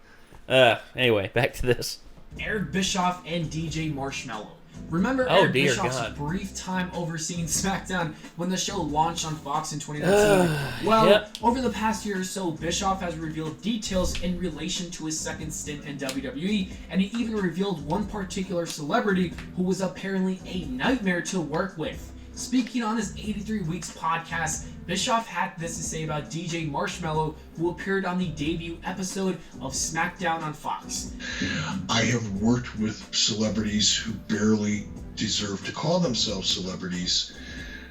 [SPEAKER 1] Anyway, back to this.
[SPEAKER 4] Eric Bischoff and DJ Marshmello. Remember
[SPEAKER 1] Oh,
[SPEAKER 4] Eric
[SPEAKER 1] dear
[SPEAKER 4] Bischoff's
[SPEAKER 1] God.
[SPEAKER 4] brief time overseeing SmackDown when the show launched on Fox in 2019? Well,
[SPEAKER 1] Yep.
[SPEAKER 4] over the past year or so, Bischoff has revealed details in relation to his second stint in WWE, and he even revealed one particular celebrity who was apparently a nightmare to work with. Speaking on his 83 Weeks podcast, Bischoff had this to say about DJ Marshmello, who appeared on the debut episode of SmackDown on Fox.
[SPEAKER 8] I have worked with celebrities who barely deserve to call themselves celebrities.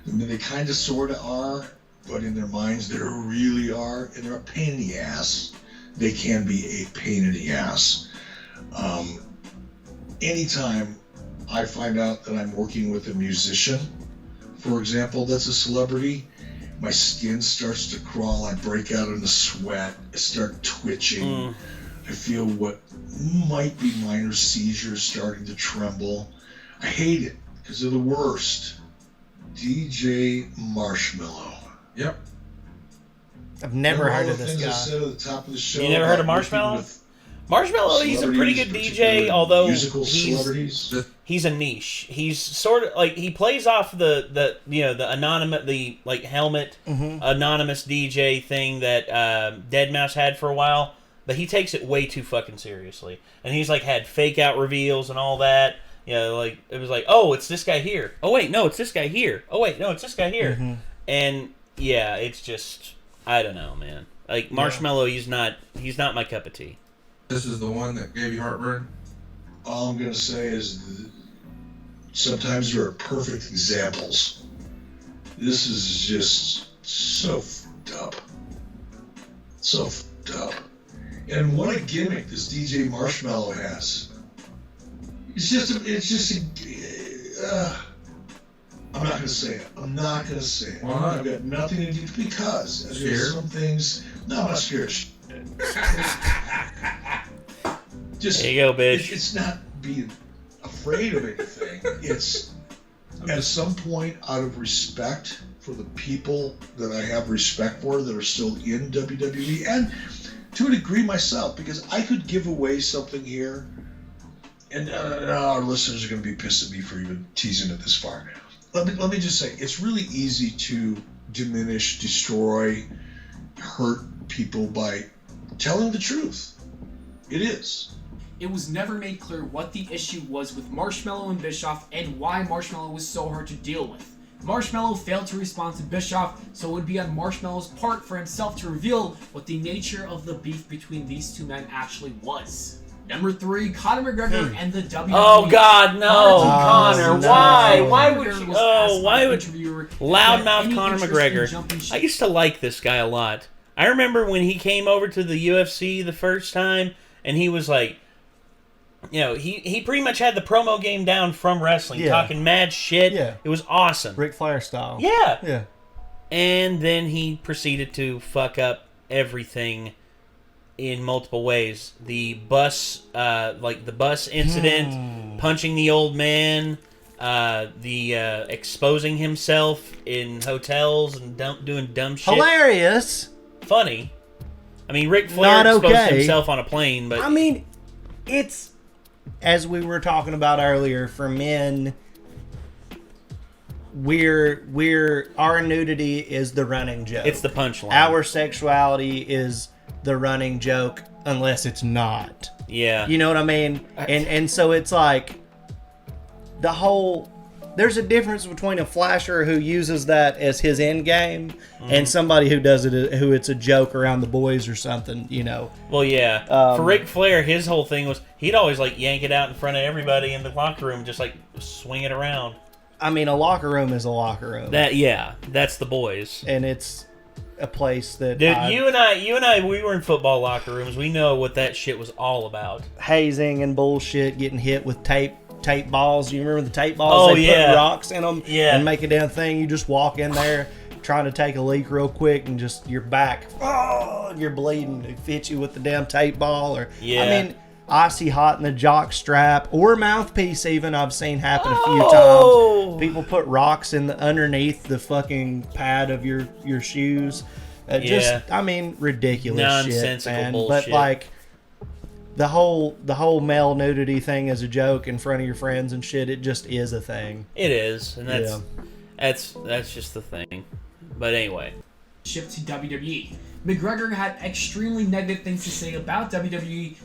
[SPEAKER 8] I mean, they kind of sort of are, but in their minds they really are, and they're a pain in the ass. They can be a pain in the ass. Anytime I find out that I'm working with a musician, for example, that's a celebrity, my skin starts to crawl, I break out in a sweat, I start twitching, I feel what might be minor seizures starting to tremble. I hate it, because they're the worst. DJ Marshmello.
[SPEAKER 5] Yep.
[SPEAKER 3] I've never
[SPEAKER 8] Remember
[SPEAKER 3] heard
[SPEAKER 8] all
[SPEAKER 3] of
[SPEAKER 8] the
[SPEAKER 3] this
[SPEAKER 8] things I
[SPEAKER 3] guy.
[SPEAKER 8] said at the top of the show?
[SPEAKER 1] You never heard of
[SPEAKER 8] about working
[SPEAKER 1] Marshmello?
[SPEAKER 8] with
[SPEAKER 1] Marshmello, he's a pretty good
[SPEAKER 8] celebrities,
[SPEAKER 1] DJ, although
[SPEAKER 8] musical celebrities.
[SPEAKER 1] he's a niche. He's sort of like, he plays off the anonymous, the like helmet anonymous DJ thing that Deadmau5 had for a while, but he takes it way too fucking seriously. And he's like had fake out reveals and all that. You know, like it was like, oh, it's this guy here. Oh wait, no, it's this guy here. Oh wait, no, it's this guy here. And yeah, it's just, I don't know, man. Like Marshmello, he's not my cup of tea.
[SPEAKER 5] This is the one that gave you heartburn?
[SPEAKER 8] All I'm going to say is sometimes there are perfect examples. This is just so fucked up. So fucked up. And what a gimmick this DJ Marshmello has. I'm not going to say it. I'm not going to say it.
[SPEAKER 5] Why not?
[SPEAKER 8] I've got nothing to do because there's
[SPEAKER 5] Scared?
[SPEAKER 8] some things. No, I'm not scared of shit. Just,
[SPEAKER 1] There you go, bitch.
[SPEAKER 8] It's not being afraid of anything. It's at some point, out of respect for the people that I have respect for that are still in WWE, and to a degree myself, because I could give away something here, and our listeners are going to be pissed at me for even teasing it this far. Let me just say, it's really easy to diminish, destroy, hurt people by telling the truth. It is.
[SPEAKER 4] It was never made clear what the issue was with Marshmello and Bischoff and why Marshmello was so hard to deal with. Marshmello failed to respond to Bischoff, so it would be on Marshmello's part for himself to reveal what the nature of the beef between these two men actually was. Number 3, Conor McGregor and the WWE.
[SPEAKER 1] Oh God, no, Conor!
[SPEAKER 3] no.
[SPEAKER 1] Why would you? Why would
[SPEAKER 4] interviewer
[SPEAKER 1] loudmouth Conor McGregor? I used to like this guy a lot. I remember when he came over to the UFC the first time, and he was like, you know, he pretty much had the promo game down from wrestling, talking mad shit.
[SPEAKER 3] Yeah.
[SPEAKER 1] It was awesome.
[SPEAKER 3] Ric Flair style.
[SPEAKER 1] Yeah.
[SPEAKER 3] Yeah.
[SPEAKER 1] And then he proceeded to fuck up everything in multiple ways. The bus, the bus incident, punching the old man, the exposing himself in hotels and doing dumb shit.
[SPEAKER 3] Hilarious.
[SPEAKER 1] Funny. I mean, Ric Flair
[SPEAKER 3] Not
[SPEAKER 1] exposed
[SPEAKER 3] okay.
[SPEAKER 1] himself on a plane, but
[SPEAKER 3] I mean, it's, as we were talking about earlier, for men, our nudity is the running joke.
[SPEAKER 1] it's the punchline.
[SPEAKER 3] Our sexuality is the running joke, unless it's not.
[SPEAKER 1] Yeah.
[SPEAKER 3] You know what I mean? And so it's like the whole. There's a difference between a flasher who uses that as his end game and somebody who does it, who it's a joke around the boys or something. You know.
[SPEAKER 1] Well, yeah. For Ric Flair, his whole thing was he'd always like yank it out in front of everybody in the locker room, just like swing it around.
[SPEAKER 3] I mean, a locker room is a locker room.
[SPEAKER 1] That's the boys.
[SPEAKER 3] And it's a place that
[SPEAKER 1] Dude, you and I, we were in football locker rooms. We know what that shit was all about.
[SPEAKER 3] Hazing and bullshit, getting hit with tape balls. You remember the tape balls?
[SPEAKER 1] Oh,
[SPEAKER 3] They
[SPEAKER 1] yeah.
[SPEAKER 3] put rocks in them
[SPEAKER 1] Yeah.
[SPEAKER 3] and make a damn thing. You just walk in there trying to take a leak real quick and just your back, you're bleeding. It hits you with the damn tape ball. Or
[SPEAKER 1] Yeah.
[SPEAKER 3] I mean, icy hot in the jock strap or mouthpiece even I've seen happen a few
[SPEAKER 1] Oh.
[SPEAKER 3] times. People put rocks in the underneath the fucking pad of your shoes.
[SPEAKER 1] Yeah.
[SPEAKER 3] I mean, ridiculous shit,
[SPEAKER 1] Nonsensical
[SPEAKER 3] man.
[SPEAKER 1] bullshit.
[SPEAKER 3] But like the whole male nudity thing as a joke in front of your friends and shit, it just is a thing.
[SPEAKER 1] It is, and that's just the thing. But anyway,
[SPEAKER 4] Shift to WWE. McGregor had extremely negative things to say about WWE.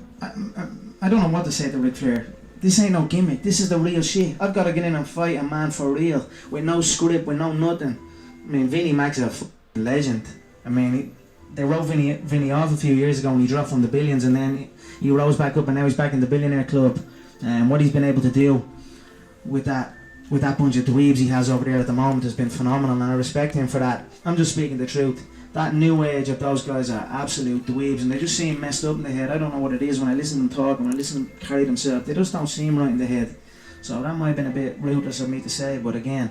[SPEAKER 9] I don't know what to say to Ric Flair. This ain't no gimmick. This is the real shit. I've got to get in and fight a man for real, with no script, with no nothing. I mean, Vinnie Mac's a legend. I mean, they wrote Vinnie off a few years ago when he dropped from the billions, and then he rose back up, and now he's back in the billionaire club. And what he's been able to do with that bunch of dweebs he has over there at the moment has been phenomenal, and I respect him for that. I'm just speaking the truth. That new age of those guys are absolute dweebs, and they just seem messed up in the head. I don't know what it is when I listen to them talk, when I listen to them carry themselves. They just don't seem right in the head. So that might have been a bit ruthless of me to say, but again,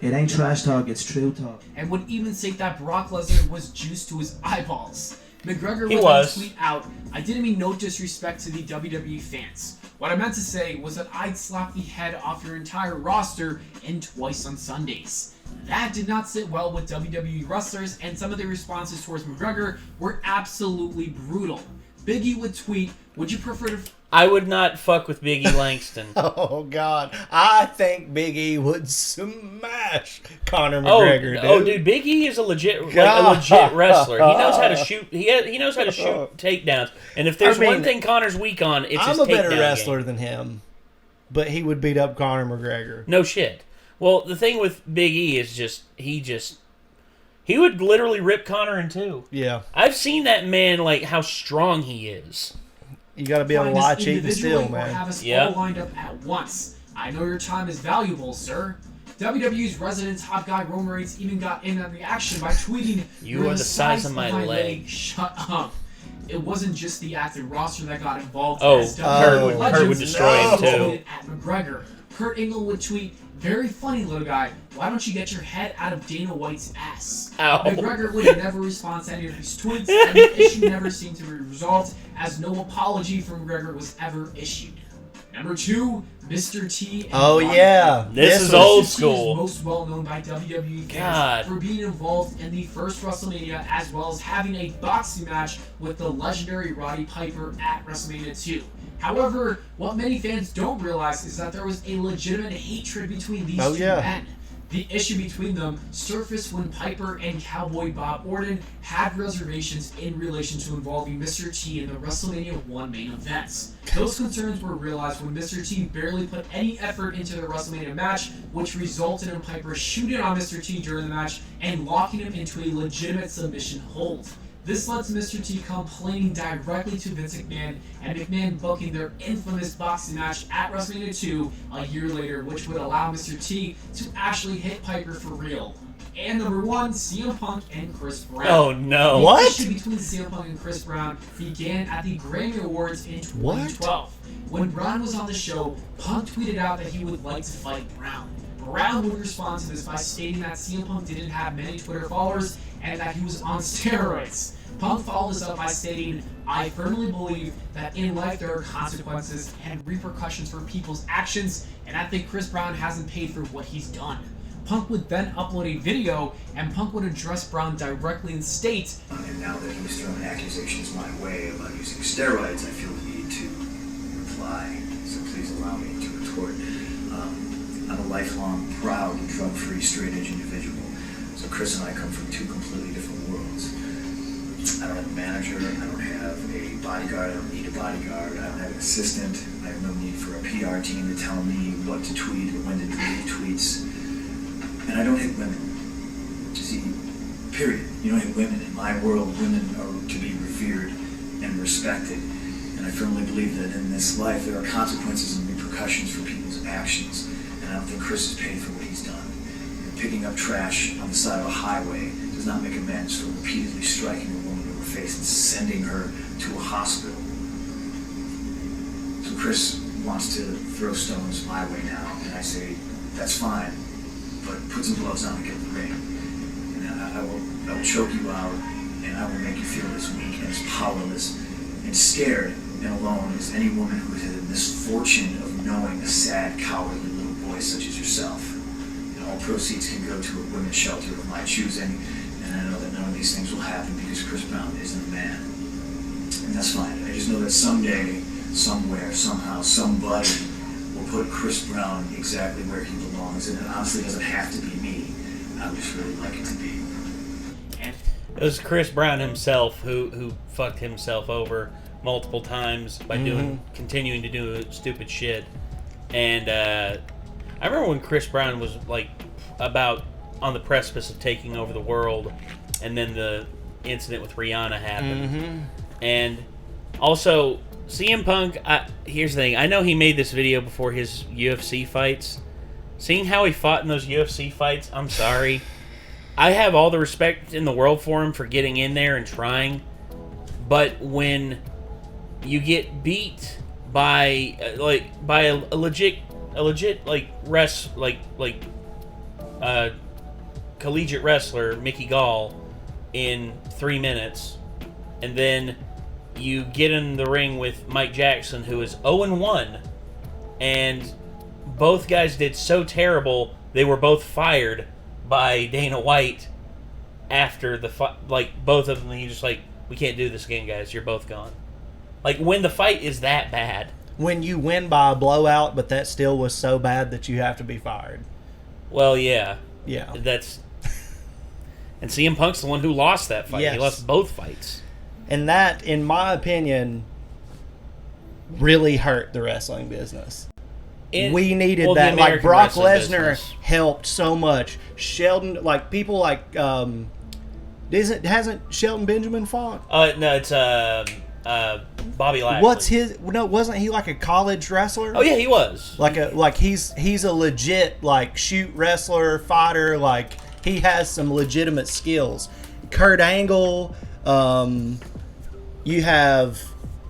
[SPEAKER 9] it ain't trash talk, it's true talk.
[SPEAKER 4] And would even say that Brock Lesnar was juiced to his eyeballs. McGregor
[SPEAKER 1] He
[SPEAKER 4] would
[SPEAKER 1] was.
[SPEAKER 4] then tweet out, "I didn't mean no disrespect to the WWE fans. What I meant to say was that I'd slap the head off your entire roster and twice on Sundays." That did not sit well with WWE wrestlers, and some of the responses towards McGregor were absolutely brutal. Big E would tweet, "Would you prefer to..."
[SPEAKER 1] I would not fuck with Big E Langston.
[SPEAKER 3] Oh God, I think Big E would smash Conor McGregor.
[SPEAKER 1] Dude, Big E is a legit wrestler. He knows how to shoot. He knows how to shoot takedowns. And if there's one thing Connor's weak on, it's his
[SPEAKER 3] I'm a
[SPEAKER 1] takedown
[SPEAKER 3] better wrestler
[SPEAKER 1] game.
[SPEAKER 3] than him, but he would beat up Conor McGregor.
[SPEAKER 1] No shit. Well, the thing with Big E is he would literally rip Conor in two.
[SPEAKER 3] Yeah,
[SPEAKER 1] I've seen that man, like how strong he is.
[SPEAKER 3] you got to be able to
[SPEAKER 4] find us
[SPEAKER 3] lie, cheat, and
[SPEAKER 4] individually
[SPEAKER 3] steal,
[SPEAKER 4] or
[SPEAKER 3] man.
[SPEAKER 4] have us
[SPEAKER 1] Yeah.
[SPEAKER 4] all lined up at once. I know your time is valuable, sir." WWE's resident top guy Roman Reigns even got in on the action by tweeting,
[SPEAKER 1] You
[SPEAKER 4] "You're
[SPEAKER 1] are the size of my leg."
[SPEAKER 4] Shut up. It wasn't just the active roster that got involved.
[SPEAKER 1] Oh,
[SPEAKER 4] as
[SPEAKER 1] Hurt
[SPEAKER 4] WWE
[SPEAKER 1] would
[SPEAKER 4] legends
[SPEAKER 1] destroy him, too.
[SPEAKER 4] tweeted at McGregor. Kurt Angle would tweet, "Very funny, little guy. Why don't you get your head out of Dana White's ass?"
[SPEAKER 1] Ow.
[SPEAKER 4] McGregor would never respond to any of his tweets, and the issue never seemed to be resolved, as no apology from McGregor was ever issued. Number 2, Mr. T. And
[SPEAKER 3] Oh
[SPEAKER 4] Roddy
[SPEAKER 3] yeah,
[SPEAKER 4] Piper.
[SPEAKER 1] This is
[SPEAKER 3] was-
[SPEAKER 1] old
[SPEAKER 4] Mr. T
[SPEAKER 1] school.
[SPEAKER 4] is most well known by WWE fans
[SPEAKER 1] God.
[SPEAKER 4] for being involved in the first WrestleMania, as well as having a boxing match with the legendary Roddy Piper at WrestleMania 2. However, what many fans don't realize is that there was a legitimate hatred between these two men. The issue between them surfaced when Piper and Cowboy Bob Orton had reservations in relation to involving Mr. T in the WrestleMania 1 main events. Those concerns were realized when Mr. T barely put any effort into the WrestleMania match, which resulted in Piper shooting on Mr. T during the match and locking him into a legitimate submission hold. This led to Mr. T complaining directly to Vince McMahon, and McMahon booking their infamous boxing match at WrestleMania 2 a year later, which would allow Mr. T to actually hit Piper for real. And number 1, CM Punk and Chris Brown.
[SPEAKER 1] Oh no!
[SPEAKER 4] The
[SPEAKER 3] What?
[SPEAKER 4] issue between CM Punk and Chris Brown began at the Grammy Awards in 2012. When Brown was on the show, Punk tweeted out that he would like to fight Brown. Brown would respond to this by stating that CM Punk didn't have many Twitter followers and that he was on steroids. Punk followed this up by stating, "I firmly believe that in life there are consequences and repercussions for people's actions, and I think Chris Brown hasn't paid for what he's done." Punk would then upload a video, and Punk would address Brown directly and state,
[SPEAKER 10] "And now that he's thrown accusations my way about using steroids, I feel the need to reply, so please allow me to retort. I'm a lifelong, proud, drug-free, straight-edge individual, so Chris and I come from 2 completely different worlds. I don't have a manager, I don't have a bodyguard, I don't need a bodyguard, I don't have an assistant, I have no need for a PR team to tell me what to tweet or when to delete tweets. And I don't hate women. See, period. You don't hate women. In my world, women are to be revered and respected. And I firmly believe that in this life there are consequences and repercussions for people's actions. And I don't think Chris has paid for what he's done. Picking up trash on the side of a highway does not make amends for repeatedly striking a woman over the face and sending her to a hospital. So Chris wants to throw stones my way now, and I say, that's fine, but put some gloves on and get in the ring. And I will choke you out, and I will make you feel as weak and as powerless and scared and alone as any woman who has had the misfortune of knowing a sad, cowardly little boy such as yourself. And all proceeds can go to a women's shelter of my choosing, and I know that none of these things will happen because Chris Brown isn't a man. And that's fine. I just know that someday, somewhere, somehow, somebody will put Chris Brown exactly where he belongs, and it honestly doesn't have to be me. I would just really like it to be.
[SPEAKER 1] It was Chris Brown himself who fucked himself over multiple times by continuing to do stupid shit. And I remember when Chris Brown was like about on the precipice of taking over the world, and then the incident with Rihanna happened. And also CM Punk, here's the thing, I know he made this video before his UFC fights. Seeing how he fought in those UFC fights, I'm sorry. I have all the respect in the world for him for getting in there and trying, but when you get beat by a legit collegiate wrestler, Mickey Gall, in 3 minutes, and then you get in the ring with Mike Jackson, who is 0-1, and both guys did so terrible they were both fired by Dana White after the fight. Like, both of them, he's just like, we can't do this again, guys, you're both gone. Like, when the fight is that bad.
[SPEAKER 3] When you win by a blowout, but that still was so bad that you have to be fired.
[SPEAKER 1] Well, yeah.
[SPEAKER 3] Yeah.
[SPEAKER 1] That's... And CM Punk's the one who lost that fight.
[SPEAKER 3] Yes.
[SPEAKER 1] He lost both fights.
[SPEAKER 3] And that, in my opinion, really hurt the wrestling business. We needed that. Like, Brock Lesnar helped so much. Sheldon, like, people like, hasn't Shelton Benjamin fought?
[SPEAKER 1] No, it's Bobby Lashley.
[SPEAKER 3] Wasn't he like a college wrestler?
[SPEAKER 1] Oh yeah, he was.
[SPEAKER 3] He's a legit, like, shoot wrestler, fighter, like, he has some legitimate skills. Kurt Angle, you have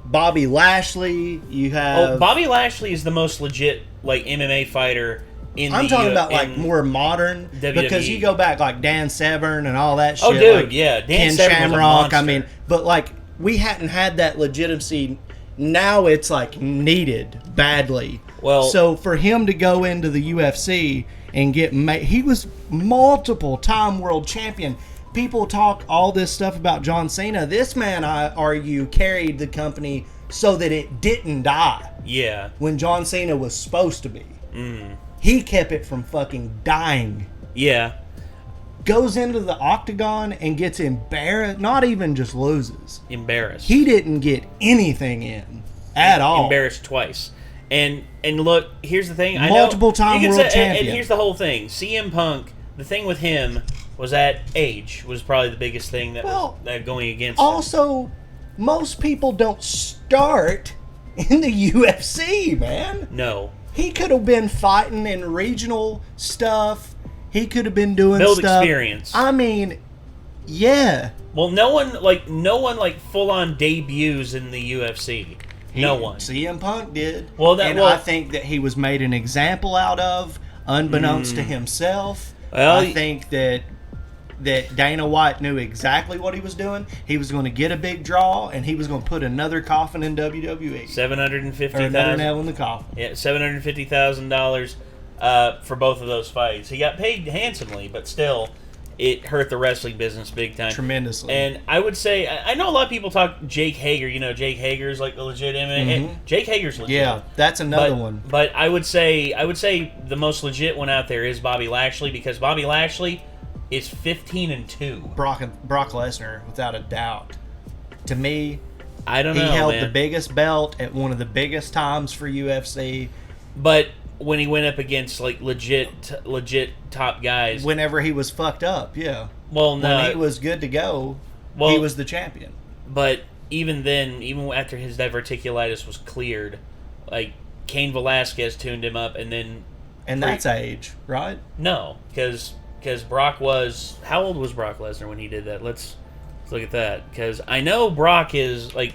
[SPEAKER 3] Bobby Lashley, you have...
[SPEAKER 1] Bobby Lashley is the most legit, like, MMA fighter in
[SPEAKER 3] I'm talking about, like, more modern,
[SPEAKER 1] WWE.
[SPEAKER 3] Because you go back, like, Dan Severn and all that shit.
[SPEAKER 1] Oh, dude,
[SPEAKER 3] like,
[SPEAKER 1] yeah. Dan
[SPEAKER 3] Ken
[SPEAKER 1] Severn
[SPEAKER 3] Shamrock,
[SPEAKER 1] was a monster.
[SPEAKER 3] but, like, we hadn't had that legitimacy. Now it's, like, needed badly.
[SPEAKER 1] Well,
[SPEAKER 3] so for him to go into the UFC and get... he was multiple-time world champion. People talk all this stuff about John Cena. This man, I argue, carried the company so that it didn't die.
[SPEAKER 1] Yeah.
[SPEAKER 3] When John Cena was supposed to be. He kept it from fucking dying.
[SPEAKER 1] Yeah.
[SPEAKER 3] Goes into the octagon and gets embarrassed. Not even just loses.
[SPEAKER 1] Embarrassed.
[SPEAKER 3] He didn't get anything in at all.
[SPEAKER 1] Embarrassed twice. And look, here's the thing.
[SPEAKER 3] Multiple-time world champion.
[SPEAKER 1] And here's the whole thing. CM Punk, the thing with him was that age was probably the biggest thing that was going against him.
[SPEAKER 3] Also, most people don't start in the UFC, man.
[SPEAKER 1] No.
[SPEAKER 3] He could have been fighting in regional stuff. He could have been doing
[SPEAKER 1] Build
[SPEAKER 3] stuff.
[SPEAKER 1] experience.
[SPEAKER 3] I mean, yeah.
[SPEAKER 1] Well, no one full on debuts in the UFC. No one.
[SPEAKER 3] CM Punk did.
[SPEAKER 1] Well,
[SPEAKER 3] I think that he was made an example out of, unbeknownst to himself.
[SPEAKER 1] Well,
[SPEAKER 3] I think that Dana White knew exactly what he was doing. He was going to get a big draw, and he was going to put another coffin in WWE.
[SPEAKER 1] $750,000.
[SPEAKER 3] Another nail in the coffin.
[SPEAKER 1] Yeah, $750,000 for both of those fights. He got paid handsomely, but still, it hurt the wrestling business big time.
[SPEAKER 3] Tremendously.
[SPEAKER 1] And I would say, I know a lot of people talk Jake Hager. You know, Jake Hager's like the legit MMA. And Jake Hager's legit.
[SPEAKER 3] Yeah, that's another one.
[SPEAKER 1] But I would say the most legit one out there is Bobby Lashley, because Bobby Lashley is 15-2.
[SPEAKER 3] Brock Lesnar, without a doubt. To me,
[SPEAKER 1] I don't know.
[SPEAKER 3] He held
[SPEAKER 1] man.
[SPEAKER 3] the biggest belt at one of the biggest times for UFC.
[SPEAKER 1] But when he went up against like legit top guys,
[SPEAKER 3] whenever he was fucked up, yeah.
[SPEAKER 1] Well, no,
[SPEAKER 3] when he was good to go, he was the champion.
[SPEAKER 1] But even then, even after his diverticulitis was cleared, like Cain Velasquez tuned him up, and then
[SPEAKER 3] that's age, right?
[SPEAKER 1] No, because Brock was, how old was Brock Lesnar when he did that? Let's look at that, because I know Brock is like,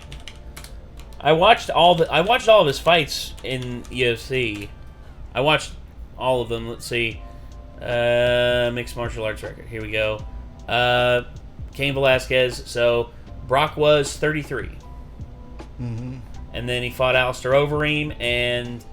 [SPEAKER 1] I watched all of his fights in UFC. I watched all of them. Let's see, mixed martial arts record. Here we go. Cain Velasquez. So Brock was 33, and then he fought Alistair Overeem, and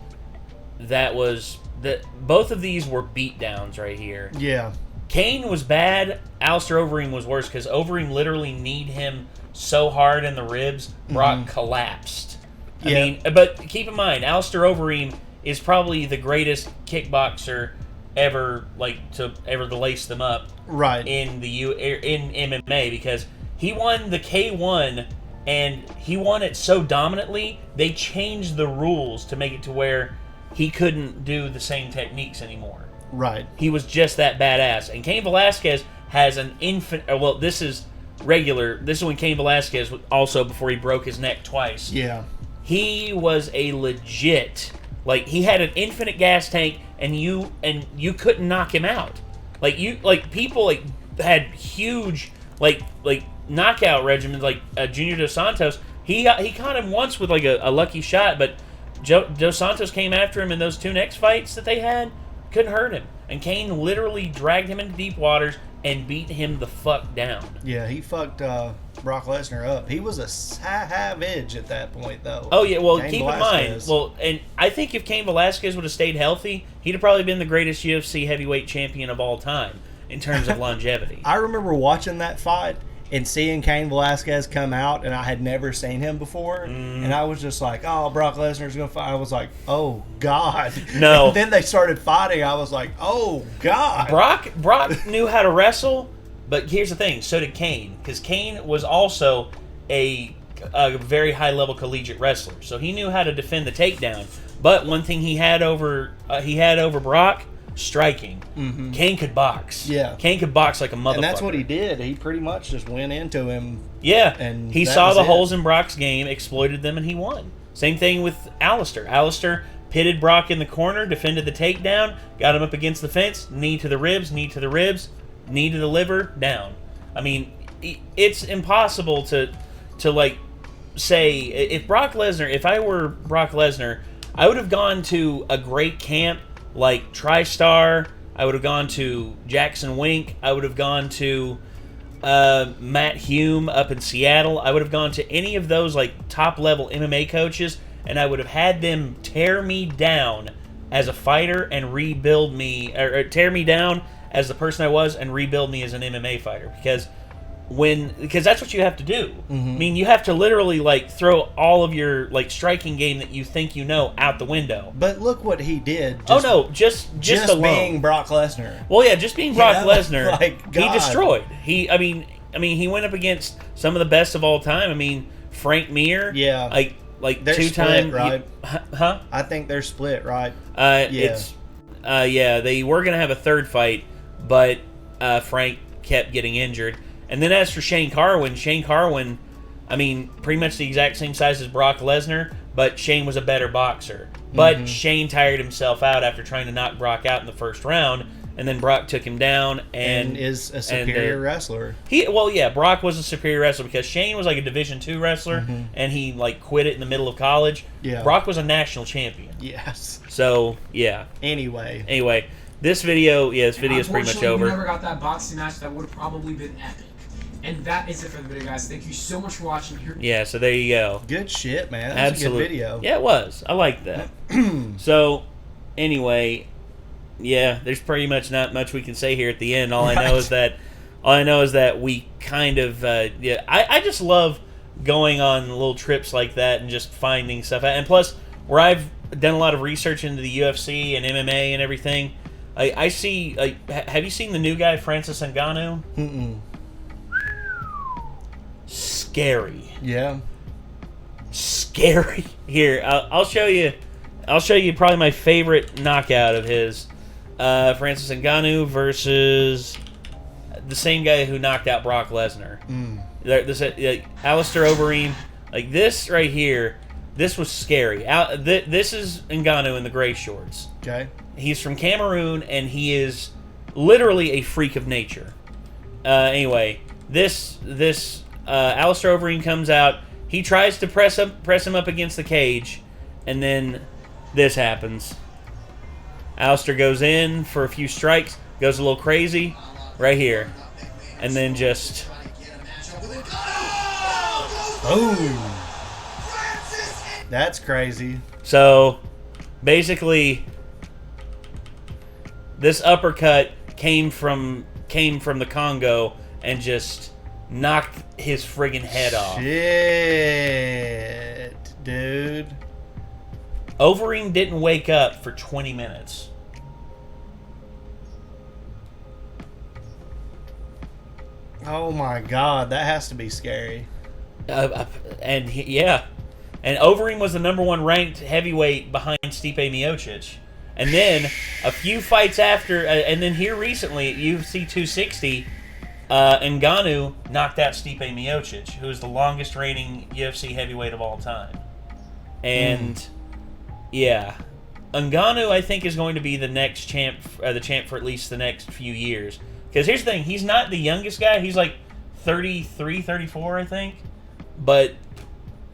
[SPEAKER 1] both of these were beatdowns right here.
[SPEAKER 3] Yeah.
[SPEAKER 1] Cain was bad. Alistair Overeem was worse, because Overeem literally kneed him so hard in the ribs, Brock collapsed. I mean, but keep in mind, Alistair Overeem is probably the greatest kickboxer ever, to lace them up,
[SPEAKER 3] right?
[SPEAKER 1] In MMA, because he won the K1, and he won it so dominantly. They changed the rules to make it to where he couldn't do the same techniques anymore.
[SPEAKER 3] Right.
[SPEAKER 1] He was just that badass. And Cain Velasquez has an infinite... Well, this is regular. This is when Cain Velasquez, also before he broke his neck twice.
[SPEAKER 3] Yeah.
[SPEAKER 1] He was a legit... he had an infinite gas tank, and you couldn't knock him out. People had huge knockout regimens, Junior Dos Santos. He caught him once with a lucky shot, but Dos Santos came after him in those two next fights that they had. Couldn't hurt him. And Cain literally dragged him into deep waters and beat him the fuck down.
[SPEAKER 3] Yeah, he fucked Brock Lesnar up. He was a savage at that point, though.
[SPEAKER 1] Oh, yeah, well,
[SPEAKER 3] Cain
[SPEAKER 1] keep
[SPEAKER 3] Velasquez.
[SPEAKER 1] in mind, and I think if Cain Velasquez would have stayed healthy, he'd have probably been the greatest UFC heavyweight champion of all time in terms of longevity.
[SPEAKER 3] I remember watching that fight and seeing Cain Velasquez come out, and I had never seen him before, and I was just like, oh, Brock Lesnar's going to fight. I was like, oh, God.
[SPEAKER 1] No.
[SPEAKER 3] And then they started fighting. I was like, oh, God.
[SPEAKER 1] Brock knew how to wrestle, but here's the thing. So did Cain, because Cain was also a very high-level collegiate wrestler, so he knew how to defend the takedown. But one thing he had over Brock... striking. Cain could box.
[SPEAKER 3] Yeah.
[SPEAKER 1] Cain could box like a motherfucker.
[SPEAKER 3] And that's what he did. He pretty much just went into him.
[SPEAKER 1] Yeah.
[SPEAKER 3] And
[SPEAKER 1] he saw the holes in Brock's game, exploited them, and he won. Same thing with Alistair. Alistair pitted Brock in the corner, defended the takedown, got him up against the fence, knee to the ribs, knee to the liver, down. I mean, it's impossible to say, if I were Brock Lesnar, I would have gone to a great camp like TriStar. I would have gone to Jackson Wink. I would have gone to Matt Hume up in Seattle. I would have gone to any of those top level MMA coaches, and I would have had them tear me down as a fighter and rebuild me, or tear me down as the person I was and rebuild me as an MMA fighter, because that's what you have to do. I mean, you have to literally throw all of your striking game that you think you know out the window.
[SPEAKER 3] But look what he did.
[SPEAKER 1] Just alone.
[SPEAKER 3] Being Brock Lesnar.
[SPEAKER 1] Well, yeah, just being Brock Lesnar.
[SPEAKER 3] God.
[SPEAKER 1] He destroyed. I mean, he went up against some of the best of all time. I mean, Frank Mir.
[SPEAKER 3] Yeah. They're
[SPEAKER 1] two-time,
[SPEAKER 3] split, right?
[SPEAKER 1] Huh?
[SPEAKER 3] I think they're split, right?
[SPEAKER 1] Yeah. They were gonna have a third fight, but Frank kept getting injured. And then as for Shane Carwin, I mean, pretty much the exact same size as Brock Lesnar, but Shane was a better boxer. But Shane tired himself out after trying to knock Brock out in the first round, and then Brock took him down and
[SPEAKER 3] is a superior wrestler.
[SPEAKER 1] Brock was a superior wrestler because Shane was like a Division II wrestler, and he like quit it in the middle of college.
[SPEAKER 3] Yeah.
[SPEAKER 1] Brock was a national champion.
[SPEAKER 3] Yes.
[SPEAKER 1] So, yeah.
[SPEAKER 3] Anyway,
[SPEAKER 1] this video is pretty much over.
[SPEAKER 4] We never got that boxing match that would have probably been epic. And that is it for the video, guys. Thank you so much for watching here.
[SPEAKER 1] Yeah, so there you go.
[SPEAKER 3] Good shit, man. That's a good video.
[SPEAKER 1] Yeah, it was. I liked that. So, anyway, yeah, there's pretty much not much we can say here at the end. All I know is that we kind of I just love going on little trips like that and just finding stuff out. And plus, where I've done a lot of research into the UFC and MMA and everything, I see. Have you seen the new guy, Francis Ngannou?
[SPEAKER 3] Mm-mm.
[SPEAKER 1] Scary.
[SPEAKER 3] Yeah.
[SPEAKER 1] Scary. Here, I'll show you. I'll show you probably my favorite knockout of his. Francis Ngannou versus the same guy who knocked out Brock Lesnar. Alistair Overeem. Like this right here. This was scary. This is Ngannou in the gray shorts.
[SPEAKER 3] Okay.
[SPEAKER 1] He's from Cameroon, and he is literally a freak of nature. Anyway, this Alistair Overeem comes out. He tries to press him up against the cage, and then this happens. Alistair goes in for a few strikes, goes a little crazy, right here, and then just
[SPEAKER 3] boom. That's crazy.
[SPEAKER 1] So, basically, this uppercut came from the Congo and just knocked his friggin' head off.
[SPEAKER 3] Shit, dude.
[SPEAKER 1] Overeem didn't wake up for 20 minutes.
[SPEAKER 3] Oh my god, that has to be scary.
[SPEAKER 1] And Overeem was the #1 ranked heavyweight behind Stipe Miocic. And then a few fights after, and then here recently at UFC 260, Ngannou knocked out Stipe Miocic, who is the longest reigning UFC heavyweight of all time. And yeah, Ngannou I think is going to be the next champ, the champ for at least the next few years. Because here's the thing, he's not the youngest guy. He's like 33, 34, I think. But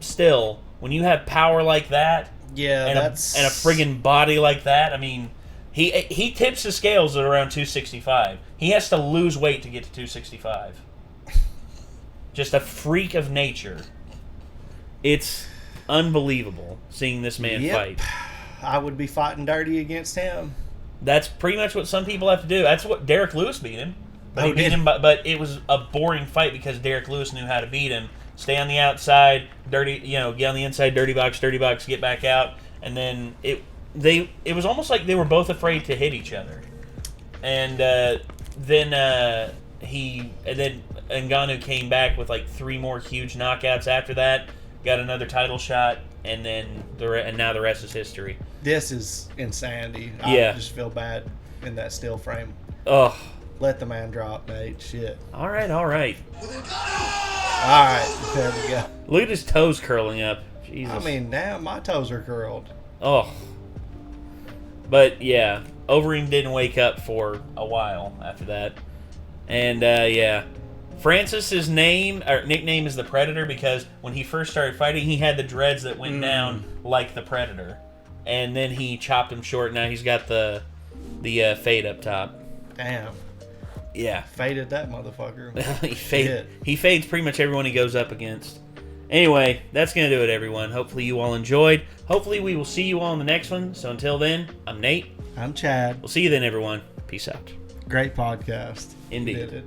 [SPEAKER 1] still, when you have power like that, and a friggin' body like that, I mean, he tips the scales at around 265. He has to lose weight to get to 265. Just a freak of nature. It's unbelievable seeing this man fight.
[SPEAKER 3] I would be fighting dirty against him.
[SPEAKER 1] That's pretty much what some people have to do. That's what Derrick Lewis beat him. But he beat him, but it was a boring fight because Derrick Lewis knew how to beat him. Stay on the outside, get on the inside, dirty box, get back out, and then it was almost like they were both afraid to hit each other. And then Ngannou came back with like 3 more huge knockouts after that, got another title shot, and then now the rest is history.
[SPEAKER 3] This is insanity.
[SPEAKER 1] Yeah.
[SPEAKER 3] I just feel bad in that steel frame.
[SPEAKER 1] Ugh.
[SPEAKER 3] Let the man drop, Nate. Shit.
[SPEAKER 1] All right.
[SPEAKER 3] Alright, there we go.
[SPEAKER 1] Look at his toes curling up. Jesus.
[SPEAKER 3] I mean, now my toes are curled.
[SPEAKER 1] Oh. But yeah, Overeem didn't wake up for a while after that. And yeah. Francis's nickname is the Predator because when he first started fighting, he had the dreads that went down like the Predator. And then he chopped him short. Now he's got the fade up top.
[SPEAKER 3] Damn.
[SPEAKER 1] Yeah.
[SPEAKER 3] Faded that motherfucker.
[SPEAKER 1] He fades pretty much everyone he goes up against. Anyway, that's going to do it, everyone. Hopefully you all enjoyed. Hopefully we will see you all in the next one. So until then, I'm Nate.
[SPEAKER 3] I'm Chad.
[SPEAKER 1] We'll see you then, everyone. Peace out.
[SPEAKER 3] Great podcast.
[SPEAKER 1] Indeed.